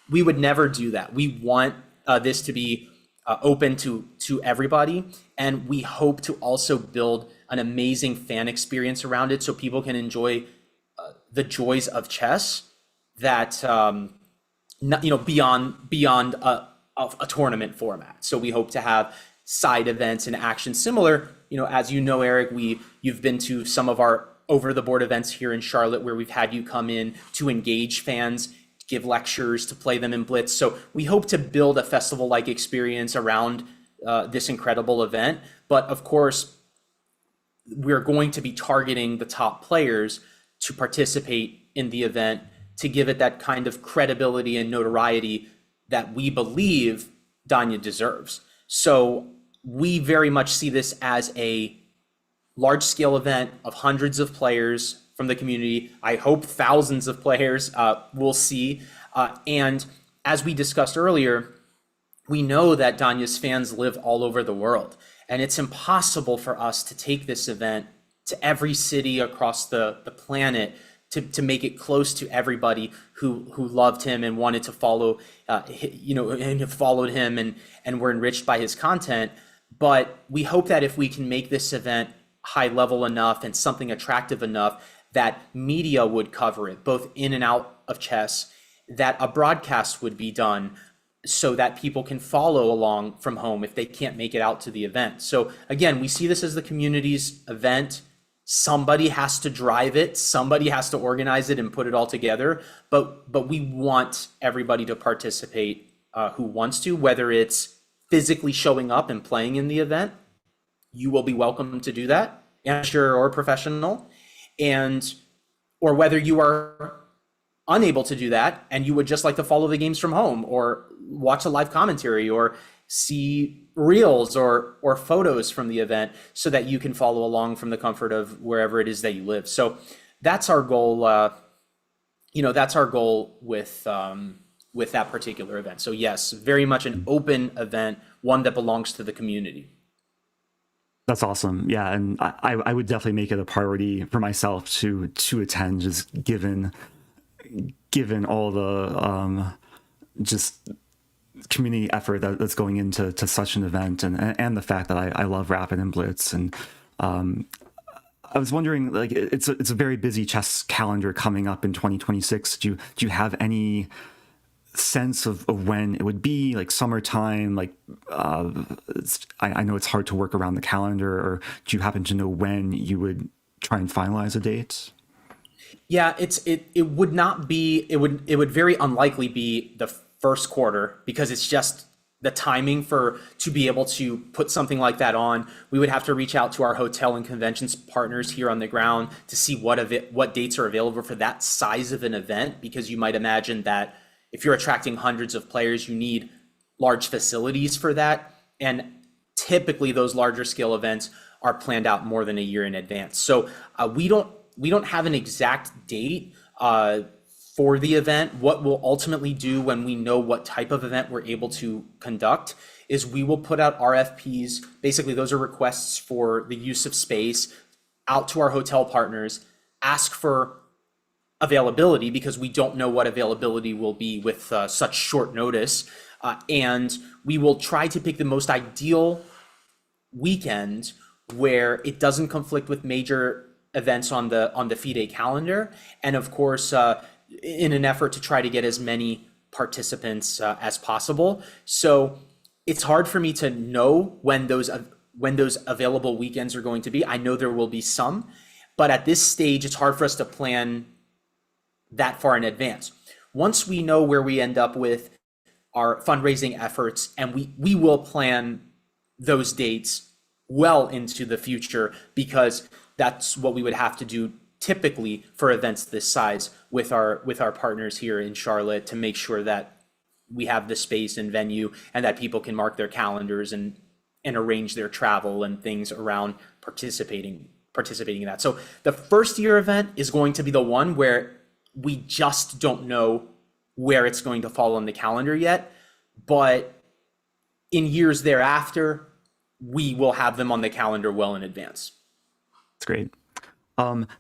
We would never do that. We want this to be open to everybody. And we hope to also build an amazing fan experience around it so people can enjoy the joys of chess that, beyond a tournament format. So we hope to have side events and action similar. As you know, Eric, you've been to some of our over the board events here in Charlotte where we've had you come in to engage fans, give lectures, to play them in Blitz. So we hope to build a festival-like experience around this incredible event. But of course, we're going to be targeting the top players to participate in the event, to give it that kind of credibility and notoriety that we believe Danya deserves. So we very much see this as a large-scale event of hundreds of players from the community. I hope thousands of players will see. And as we discussed earlier, we know that Danya's fans live all over the world. And it's impossible for us to take this event to every city across the planet to make it close to everybody who loved him and wanted to follow, and have followed him and were enriched by his content. But we hope that if we can make this event high level enough and something attractive enough, that media would cover it, both in and out of chess, that a broadcast would be done so that people can follow along from home if they can't make it out to the event. So again, we see this as the community's event. Somebody has to drive it, somebody has to organize it and put it all together, but we want everybody to participate who wants to, whether it's physically showing up and playing in the event. You will be welcome to do that, amateur or professional. Or whether you are unable to do that and you would just like to follow the games from home or watch a live commentary or see reels or photos from the event so that you can follow along from the comfort of wherever it is that you live. So that's our goal. That's our goal with that particular event. So yes, very much an open event, one that belongs to the community. That's awesome. Yeah, and I would definitely make it a priority for myself to attend, just given all the just community effort that's going into such an event, and the fact that I love Rapid and Blitz. And I was wondering, like, it's a very busy chess calendar coming up in 2026. Do you have any sense of when it would be, like summertime? Like, I know it's hard to work around the calendar, or do you happen to know when you would try and finalize a date? Yeah, it would not be, it would very unlikely be the first quarter, because it's just the timing to be able to put something like that on. We would have to reach out to our hotel and conventions partners here on the ground to see what dates are available for that size of an event, because you might imagine that if you're attracting hundreds of players, you need large facilities for that. And typically those larger scale events are planned out more than a year in advance. So we don't have an exact date for the event. What we'll ultimately do when we know what type of event we're able to conduct is we will put out RFPs. Basically, those are requests for the use of space out to our hotel partners, ask for availability, because we don't know what availability will be with such short notice. And we will try to pick the most ideal weekend where it doesn't conflict with major events on the FIDE calendar. And of course, in an effort to try to get as many participants as possible. So it's hard for me to know when those available weekends are going to be. I know there will be some, but at this stage, it's hard for us to plan that far in advance. Once we know where we end up with our fundraising efforts, and we will plan those dates well into the future, because that's what we would have to do typically for events this size with our partners here in Charlotte, to make sure that we have the space and venue and that people can mark their calendars and arrange their travel and things around participating in that. So the first year event is going to be the one where we just don't know where it's going to fall on the calendar yet, but in years thereafter, we will have them on the calendar well in advance. That's great.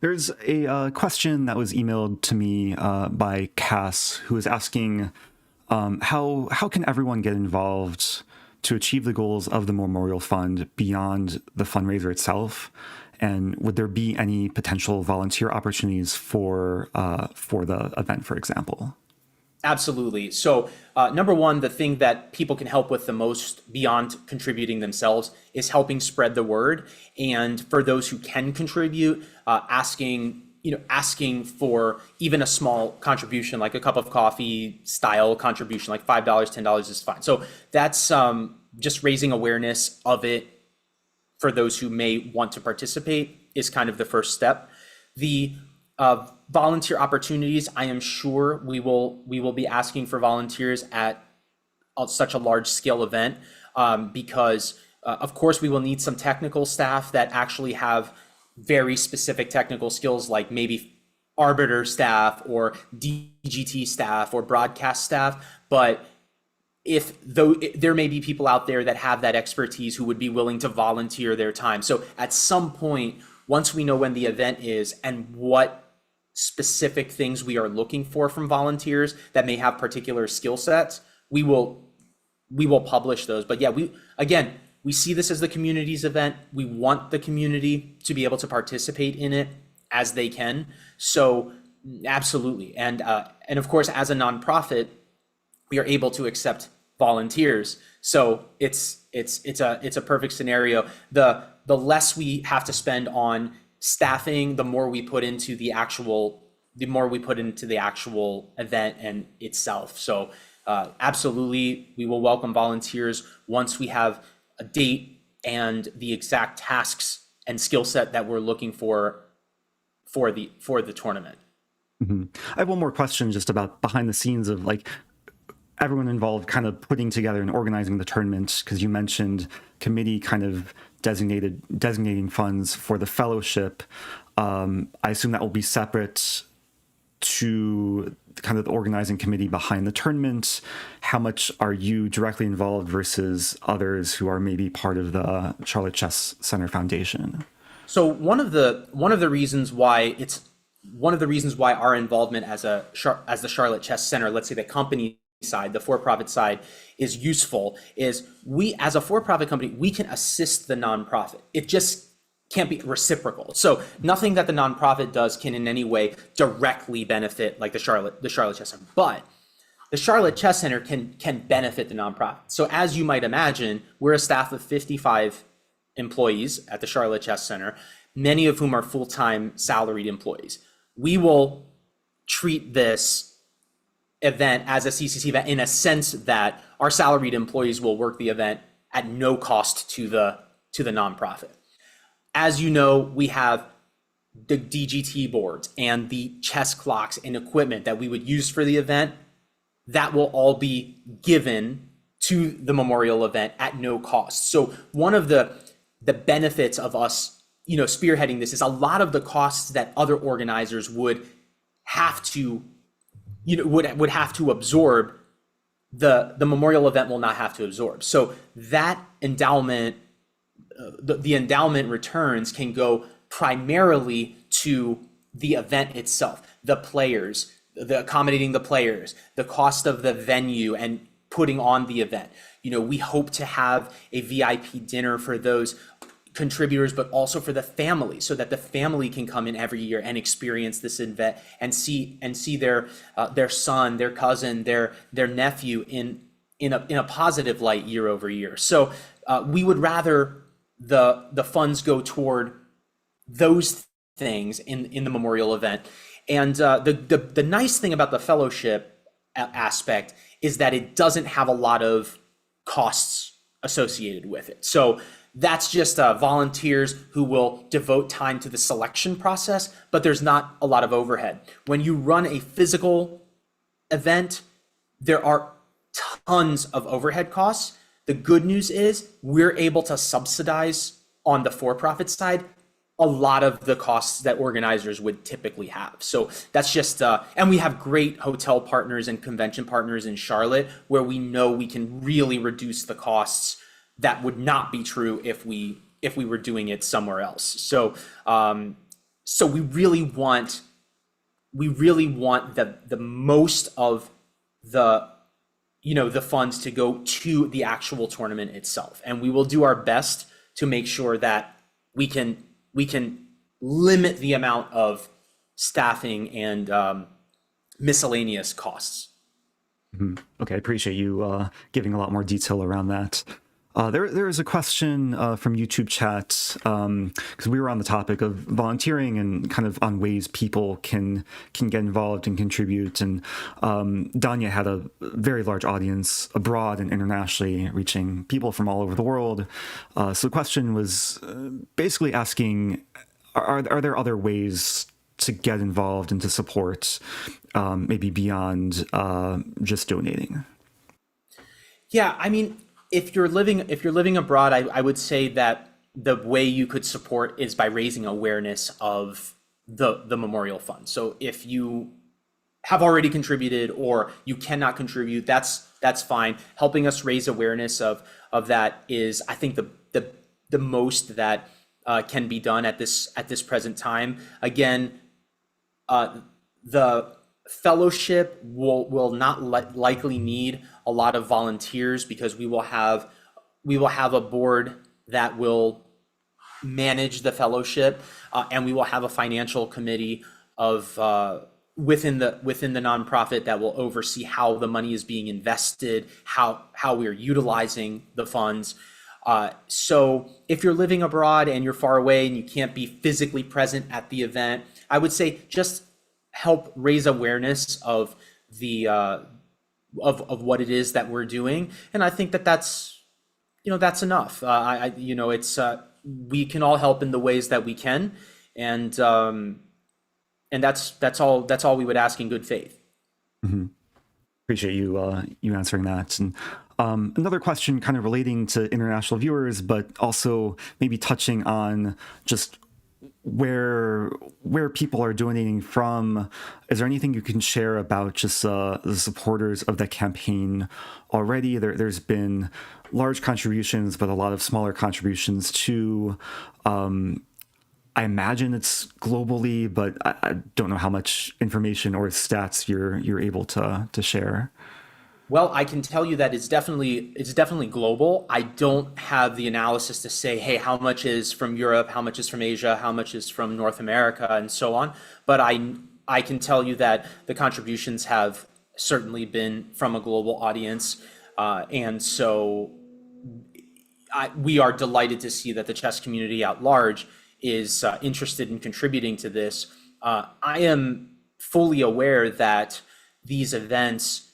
There's a question that was emailed to me by Cass, who is asking, how can everyone get involved to achieve the goals of the Memorial Fund beyond the fundraiser itself? And would there be any potential volunteer opportunities for the event, for example? Absolutely. So number one, the thing that people can help with the most beyond contributing themselves is helping spread the word. And for those who can contribute, asking for even a small contribution, like a cup of coffee style contribution, like $5, $10 is fine. So that's just raising awareness of it for those who may want to participate is kind of the first step. The volunteer opportunities, I am sure we will be asking for volunteers at such a large scale event, because of course we will need some technical staff that actually have very specific technical skills, like maybe arbiter staff or DGT staff or broadcast staff. But there may be people out there that have that expertise who would be willing to volunteer their time. So at some point, once we know when the event is and what specific things we are looking for from volunteers that may have particular skill sets, we will publish those. But yeah, we see this as the community's event. We want the community to be able to participate in it as they can. So absolutely. And of course, as a nonprofit, we are able to accept volunteers. So it's a perfect scenario. The less we have to spend on staffing, the more we put into the actual event and itself. So absolutely, we will welcome volunteers once we have a date and the exact tasks and skill set that we're looking for the tournament. Mm-hmm. I have one more question just about behind the scenes of like everyone involved kind of putting together and organizing the tournament, because you mentioned committee kind of designating funds for the fellowship. I assume that will be separate to kind of the organizing committee behind the tournament. How much are you directly involved versus others who are maybe part of the Charlotte Chess Center Foundation? So one of the reasons why our involvement as the Charlotte Chess Center, let's say the company side, the for-profit side, is useful is we, as a for-profit company, we can assist the nonprofit. It just can't be reciprocal. So nothing that the nonprofit does can in any way directly benefit like the Charlotte Chess Center, but the Charlotte Chess Center can benefit the nonprofit. So as you might imagine, we're a staff of 55 employees at the Charlotte Chess Center, many of whom are full-time salaried employees. We will treat this event as a CCC event in a sense that our salaried employees will work the event at no cost to the nonprofit. As you know, we have the DGT boards and the chess clocks and equipment that we would use for the event. That will all be given to the memorial event at no cost. So one of the benefits of us, spearheading this is a lot of the costs that other organizers would have to would have to absorb, the memorial event will not have to absorb. So that endowment, the endowment returns can go primarily to the event itself, the players, the accommodating the players, the cost of the venue and putting on the event. We hope to have a VIP dinner for those contributors, but also for the family, so that the family can come in every year and experience this event and see their son, their cousin, their nephew in a positive light year over year. So we would rather the funds go toward those things in the memorial event. And the nice thing about the fellowship aspect is that it doesn't have a lot of costs associated with it. So That's just volunteers who will devote time to the selection process, but there's not a lot of overhead. When you run a physical event, there are tons of overhead costs. The good news is we're able to subsidize on the for-profit side a lot of the costs that organizers would typically have. So that's just, and we have great hotel partners and convention partners in Charlotte where we know we can really reduce the costs that would not be true if we were doing it somewhere else. So so we really want the most of the the funds to go to the actual tournament itself, and we will do our best to make sure that we can limit the amount of staffing and miscellaneous costs. Okay, I appreciate you giving a lot more detail around that. There is a question from YouTube chat, because we were on the topic of volunteering and kind of on ways people can get involved and contribute. And Danya had a very large audience abroad and internationally, reaching people from all over the world. So the question was basically asking, are there other ways to get involved and to support, maybe beyond just donating? Yeah, I mean, if you're living abroad, I would say that the way you could support is by raising awareness of the Memorial Fund. So if you have already contributed or you cannot contribute, that's fine. Helping us raise awareness of that is, I think, the most that can be done at this present time. Again, the fellowship will not likely need a lot of volunteers because we will have a board that will manage the fellowship, and we will have a financial committee of within the nonprofit that will oversee how the money is being invested, how we're utilizing the funds. So if you're living abroad and you're far away and you can't be physically present at the event, I would say just help raise awareness of the of what it is that we're doing, and I think that's enough. It's we can all help in the ways that we can, and that's all we would ask in good faith. Mm-hmm. Appreciate you answering that. And another question kind of relating to international viewers, but also maybe touching on just where people are donating from. Is there anything you can share about just the supporters of the campaign already? There's been large contributions, but a lot of smaller contributions too. I imagine it's globally, but I don't know how much information or stats you're able to share. Well, I can tell you that it's definitely global. I don't have the analysis to say, hey, how much is from Europe, how much is from Asia, how much is from North America, and so on. But I can tell you that the contributions have certainly been from a global audience, and so we are delighted to see that the chess community at large is interested in contributing to this. I am fully aware that these events,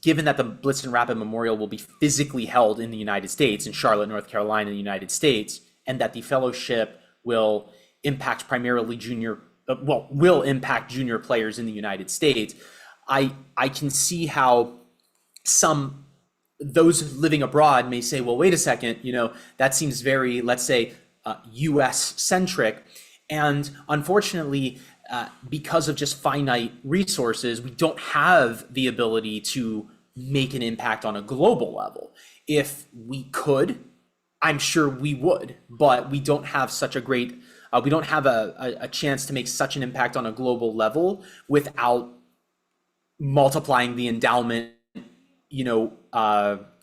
given that the Blitz and Rapid Memorial will be physically held in the United States, in Charlotte, North Carolina, in the United States, and that the fellowship will impact primarily will impact junior players in the United States, I can see how those living abroad may say, well, wait a second, that seems very, let's say, US centric. And unfortunately, because of just finite resources, we don't have the ability to make an impact on a global level. If we could, I'm sure we would, but we don't have such a great, we don't have a chance to make such an impact on a global level without multiplying the endowment,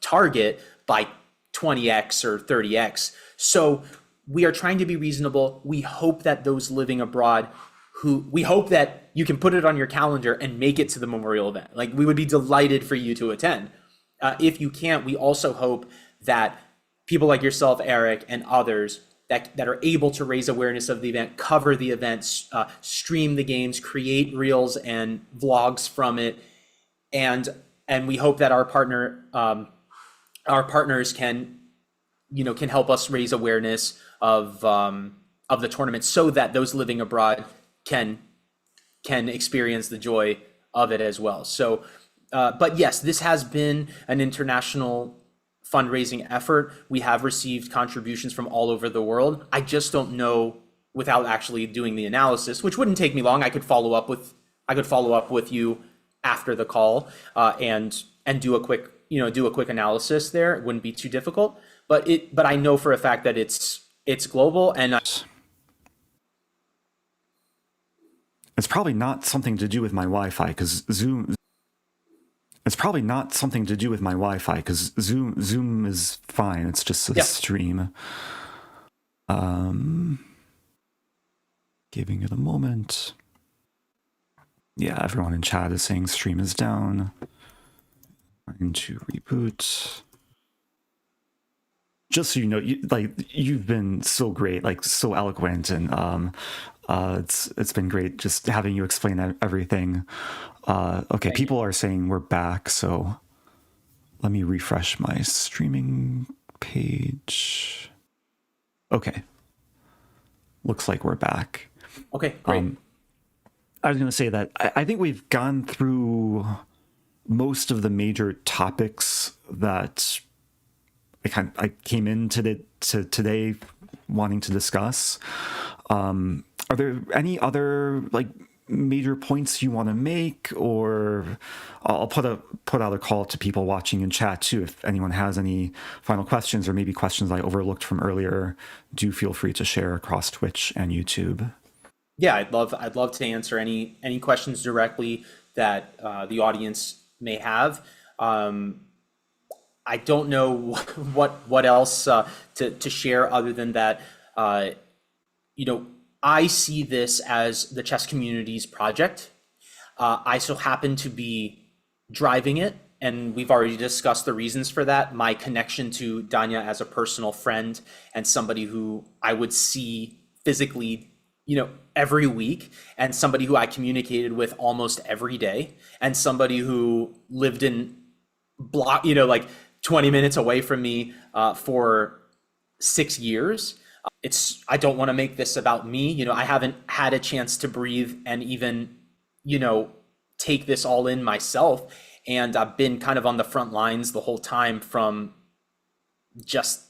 target by 20x or 30x. So we are trying to be reasonable. We hope that those living abroad we hope that you can put it on your calendar and make it to the memorial event. Like, we would be delighted for you to attend. If you can't, we also hope that people like yourself, Eric, and others that are able to raise awareness of the event, cover the events, stream the games, create reels and vlogs from it, and we hope that our partners can can help us raise awareness of the tournament so that those living abroad can experience the joy of it as well. So, but yes, this has been an international fundraising effort. We have received contributions from all over the world. I just don't know, without actually doing the analysis, which wouldn't take me long. I could follow up with you after the call, and do a quick analysis there. It wouldn't be too difficult. But I know for a fact that it's global, and It's probably not something to do with my Wi-Fi because Zoom. It's probably not something to do with my Wi-Fi because Zoom is fine. It's just a stream. Giving it a moment. Yeah, everyone in chat is saying stream is down. Trying to reboot. Just so you know, you've been so great, like so eloquent, and it's been great just having you explain everything. Okay, people are saying we're back, so let me refresh my streaming page. Okay, looks like we're back. Okay, great. I was going to say that I think we've gone through most of the major topics that I came into today wanting to discuss. Are there any other major points you want to make, or I'll put out a call to people watching in chat too. If anyone has any final questions or maybe questions I overlooked from earlier, do feel free to share across Twitch and YouTube. Yeah, I'd love to answer any questions directly that the audience may have. I don't know what else to share other than that. I see this as the chess community's project. I so happen to be driving it, and we've already discussed the reasons for that. My connection to Danya as a personal friend and somebody who I would see physically, every week, and somebody who I communicated with almost every day, and somebody who lived in 20 minutes away from me for 6 years. I don't want to make this about me. I haven't had a chance to breathe and even, take this all in myself. And I've been kind of on the front lines the whole time, from just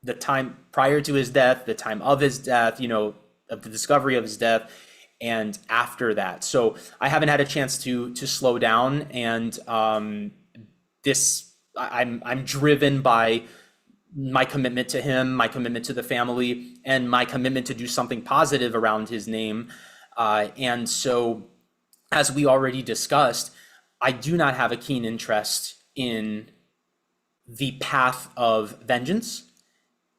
the time prior to his death, the time of his death, of the discovery of his death, and after that. So I haven't had a chance to slow down. And I'm driven by my commitment to him, my commitment to the family, and my commitment to do something positive around his name. And so, as we already discussed, I do not have a keen interest in the path of vengeance,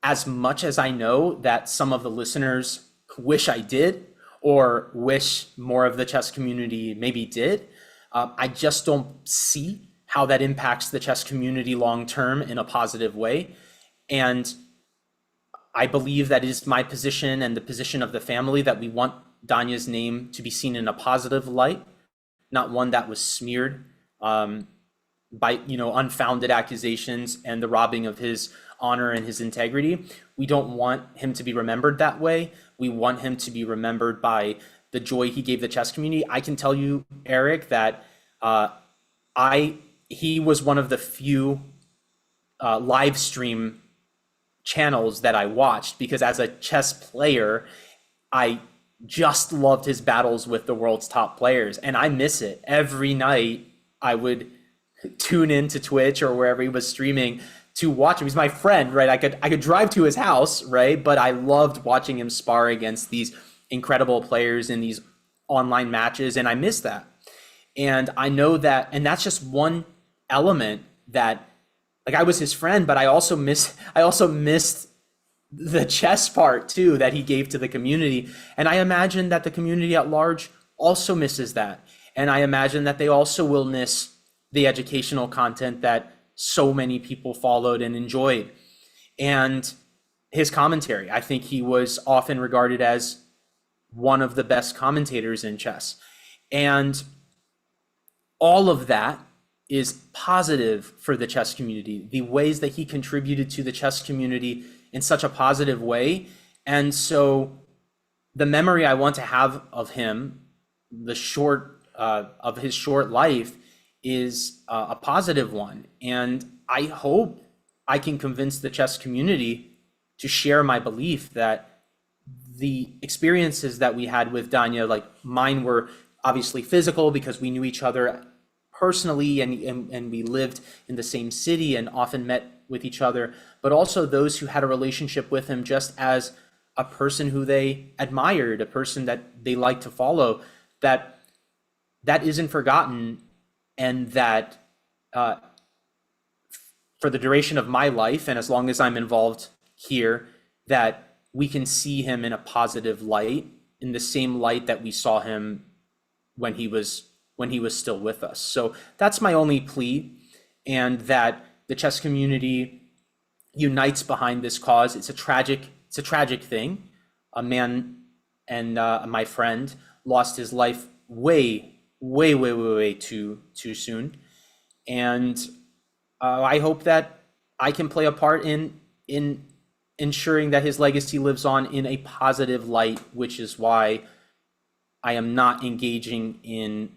as much as I know that some of the listeners wish I did, or wish more of the chess community maybe did. I just don't see how that impacts the chess community long term in a positive way. And I believe that it is my position and the position of the family that we want Danya's name to be seen in a positive light, not one that was smeared by unfounded accusations and the robbing of his honor and his integrity. We don't want him to be remembered that way. We want him to be remembered by the joy he gave the chess community. I can tell you, Eric, that he was one of the few live stream channels that I watched, because as a chess player, I just loved his battles with the world's top players, and I miss it. Every night I would tune into Twitch or wherever he was streaming to watch him. He's my friend, right? I could drive to his house, right? But I loved watching him spar against these incredible players in these online matches, and I miss that. And I know that, and that's just one element that, I was his friend, but I also missed the chess part too that he gave to the community. And I imagine that the community at large also misses that. And I imagine that they also will miss the educational content that so many people followed and enjoyed. And his commentary, I think he was often regarded as one of the best commentators in chess. And all of that is positive for the chess community, the ways that he contributed to the chess community in such a positive way. And so the memory I want to have of him, the short of his short life, is a positive one. And I hope I can convince the chess community to share my belief that the experiences that we had with Danya, like mine were obviously physical because we knew each other personally and we lived in the same city and often met with each other, but also those who had a relationship with him just as a person who they admired, a person that they liked to follow, that isn't forgotten, and that for the duration of my life and as long as I'm involved here, that we can see him in a positive light, in the same light that we saw him when he was still with us. So that's my only plea, and that the chess community unites behind this cause. It's a tragic thing. A man and my friend lost his life way too soon, and I hope that I can play a part in ensuring that his legacy lives on in a positive light, which is why I am not engaging in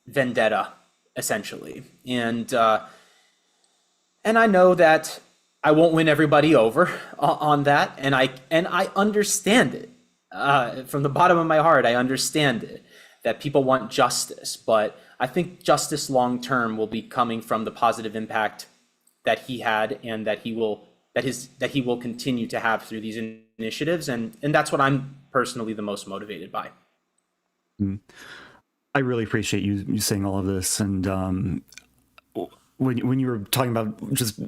vendetta, essentially. And I know that I won't win everybody over on that, and I understand it. From the bottom of my heart, I understand it, that people want justice, but I think justice long term will be coming from the positive impact that he had, and that he will continue to have through these initiatives, and that's what I'm personally the most motivated by. I really appreciate you saying all of this, and when you were talking about just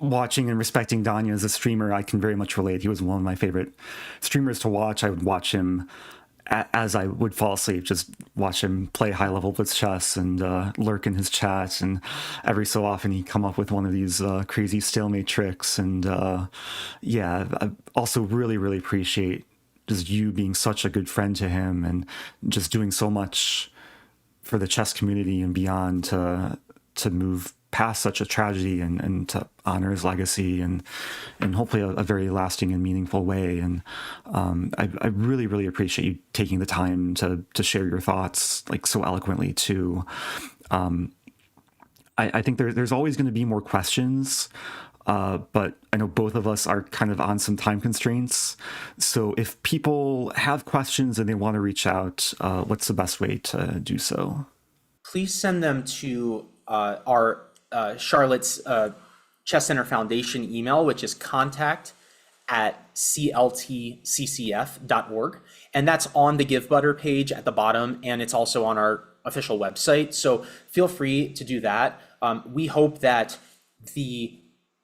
watching and respecting Danya as a streamer, I can very much relate. He was one of my favorite streamers to watch. I would watch him as I would fall asleep, just watch him play high level blitz chess and lurk in his chat. And every so often he'd come up with one of these crazy stalemate tricks. And yeah, I also really appreciate just you being such a good friend to him and just doing so much for the chess community and beyond to move past such a tragedy and to honor his legacy and hopefully a very lasting and meaningful way. And I really appreciate you taking the time to share your thoughts like so eloquently too. I think there's always going to be more questions, but I know both of us are kind of on some time constraints. So if people have questions and they want to reach out, what's the best way to do so? Please send them to our Charlotte's Chess Center Foundation email, which is contact@cltccf.org. And that's on the Give Butter page at the bottom, and it's also on our official website. So feel free to do that. We hope that the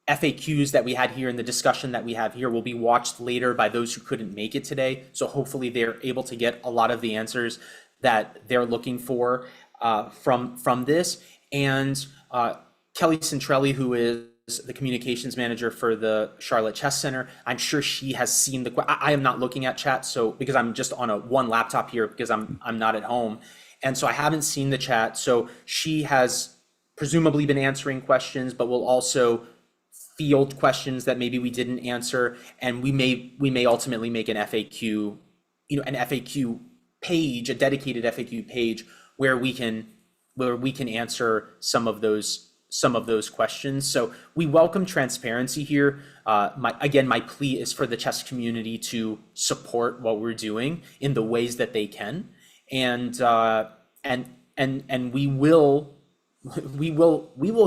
FAQs that we had here and the discussion that we have here will be watched later by those who couldn't make it today. So hopefully they're able to get a lot of the answers that they're looking for from this. And Kelly Centrelli, who is the communications manager for the Charlotte Chess Center, I'm sure she has seen the. I am not looking at chat, so because I'm just on one laptop here because I'm not at home, and so I haven't seen the chat. So she has presumably been answering questions, but will also field questions that maybe we didn't answer, and we may ultimately make an FAQ, an FAQ page, a dedicated FAQ page where we can answer some of those questions. So we welcome transparency here. My plea is for the chess community to support what we're doing in the ways that they can, and we will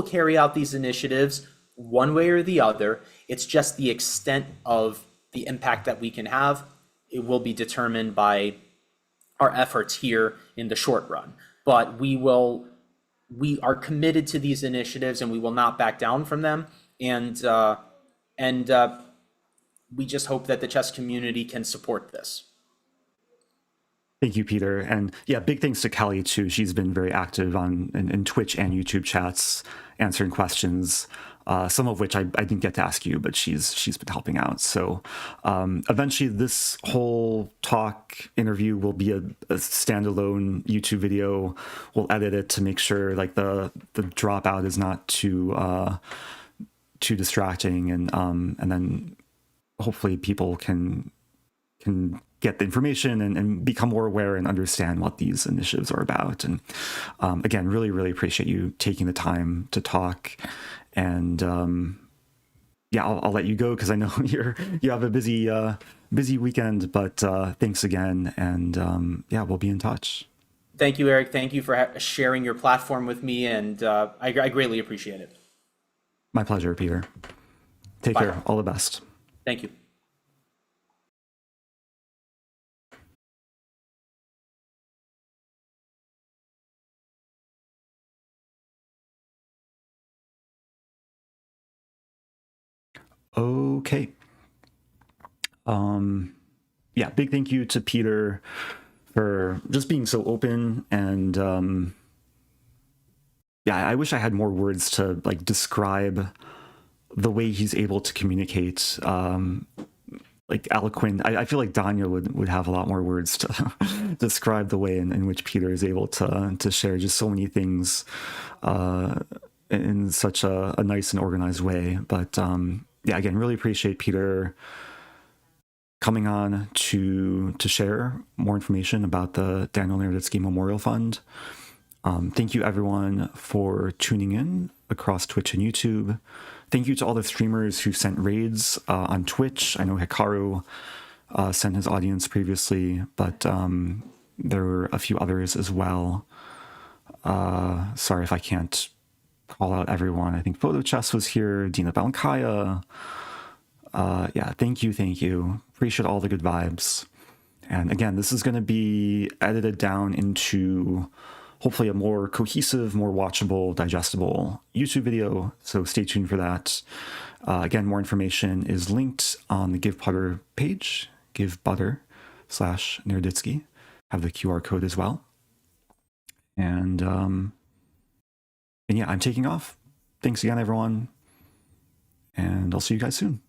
carry out these initiatives one way or the other. It's just the extent of the impact that we can have. It will be determined by our efforts here in the short run, but we are committed to these initiatives and we will not back down from them. And we just hope that the chess community can support this. Thank you, Peter. And yeah, big thanks to Kelly too. She's been very active in Twitch and YouTube chats, answering questions. some of which I didn't get to ask you, but she's been helping out. So eventually this whole talk interview will be a standalone YouTube video. We'll edit it to make sure like the dropout is not too distracting, and then hopefully people can get the information and become more aware and understand what these initiatives are about. And again, really, really appreciate you taking the time to talk. And yeah, I'll let you go because I know you have a busy weekend. But thanks again, and yeah, we'll be in touch. Thank you, Eric. Thank you for sharing your platform with me, and I greatly appreciate it. My pleasure, Peter. Take Bye. care. All the best. Thank you. Okay. Yeah, big thank you to Peter for just being so open, and yeah, I wish I had more words to like describe the way he's able to communicate, like eloquent. I feel like Daniel would have a lot more words to describe the way in which Peter is able to share just so many things in such a nice and organized way. But yeah, again, really appreciate Peter coming on to share more information about the Daniel Naroditsky Memorial Fund. Thank you everyone for tuning in across Twitch and YouTube. Thank you to all the streamers who sent raids on Twitch. I know Hikaru sent his audience previously, but there were a few others as well. Sorry if I can't call out everyone. I think Photo Chess was here, Dina Balankaya. Yeah, thank you. Appreciate all the good vibes. And again, this is going to be edited down into hopefully a more cohesive, more watchable, digestible YouTube video. So stay tuned for that. Again, more information is linked on the Give Butter page, givebutter/Naroditsky. Have the QR code as well. And yeah, I'm taking off. Thanks again, everyone. And I'll see you guys soon.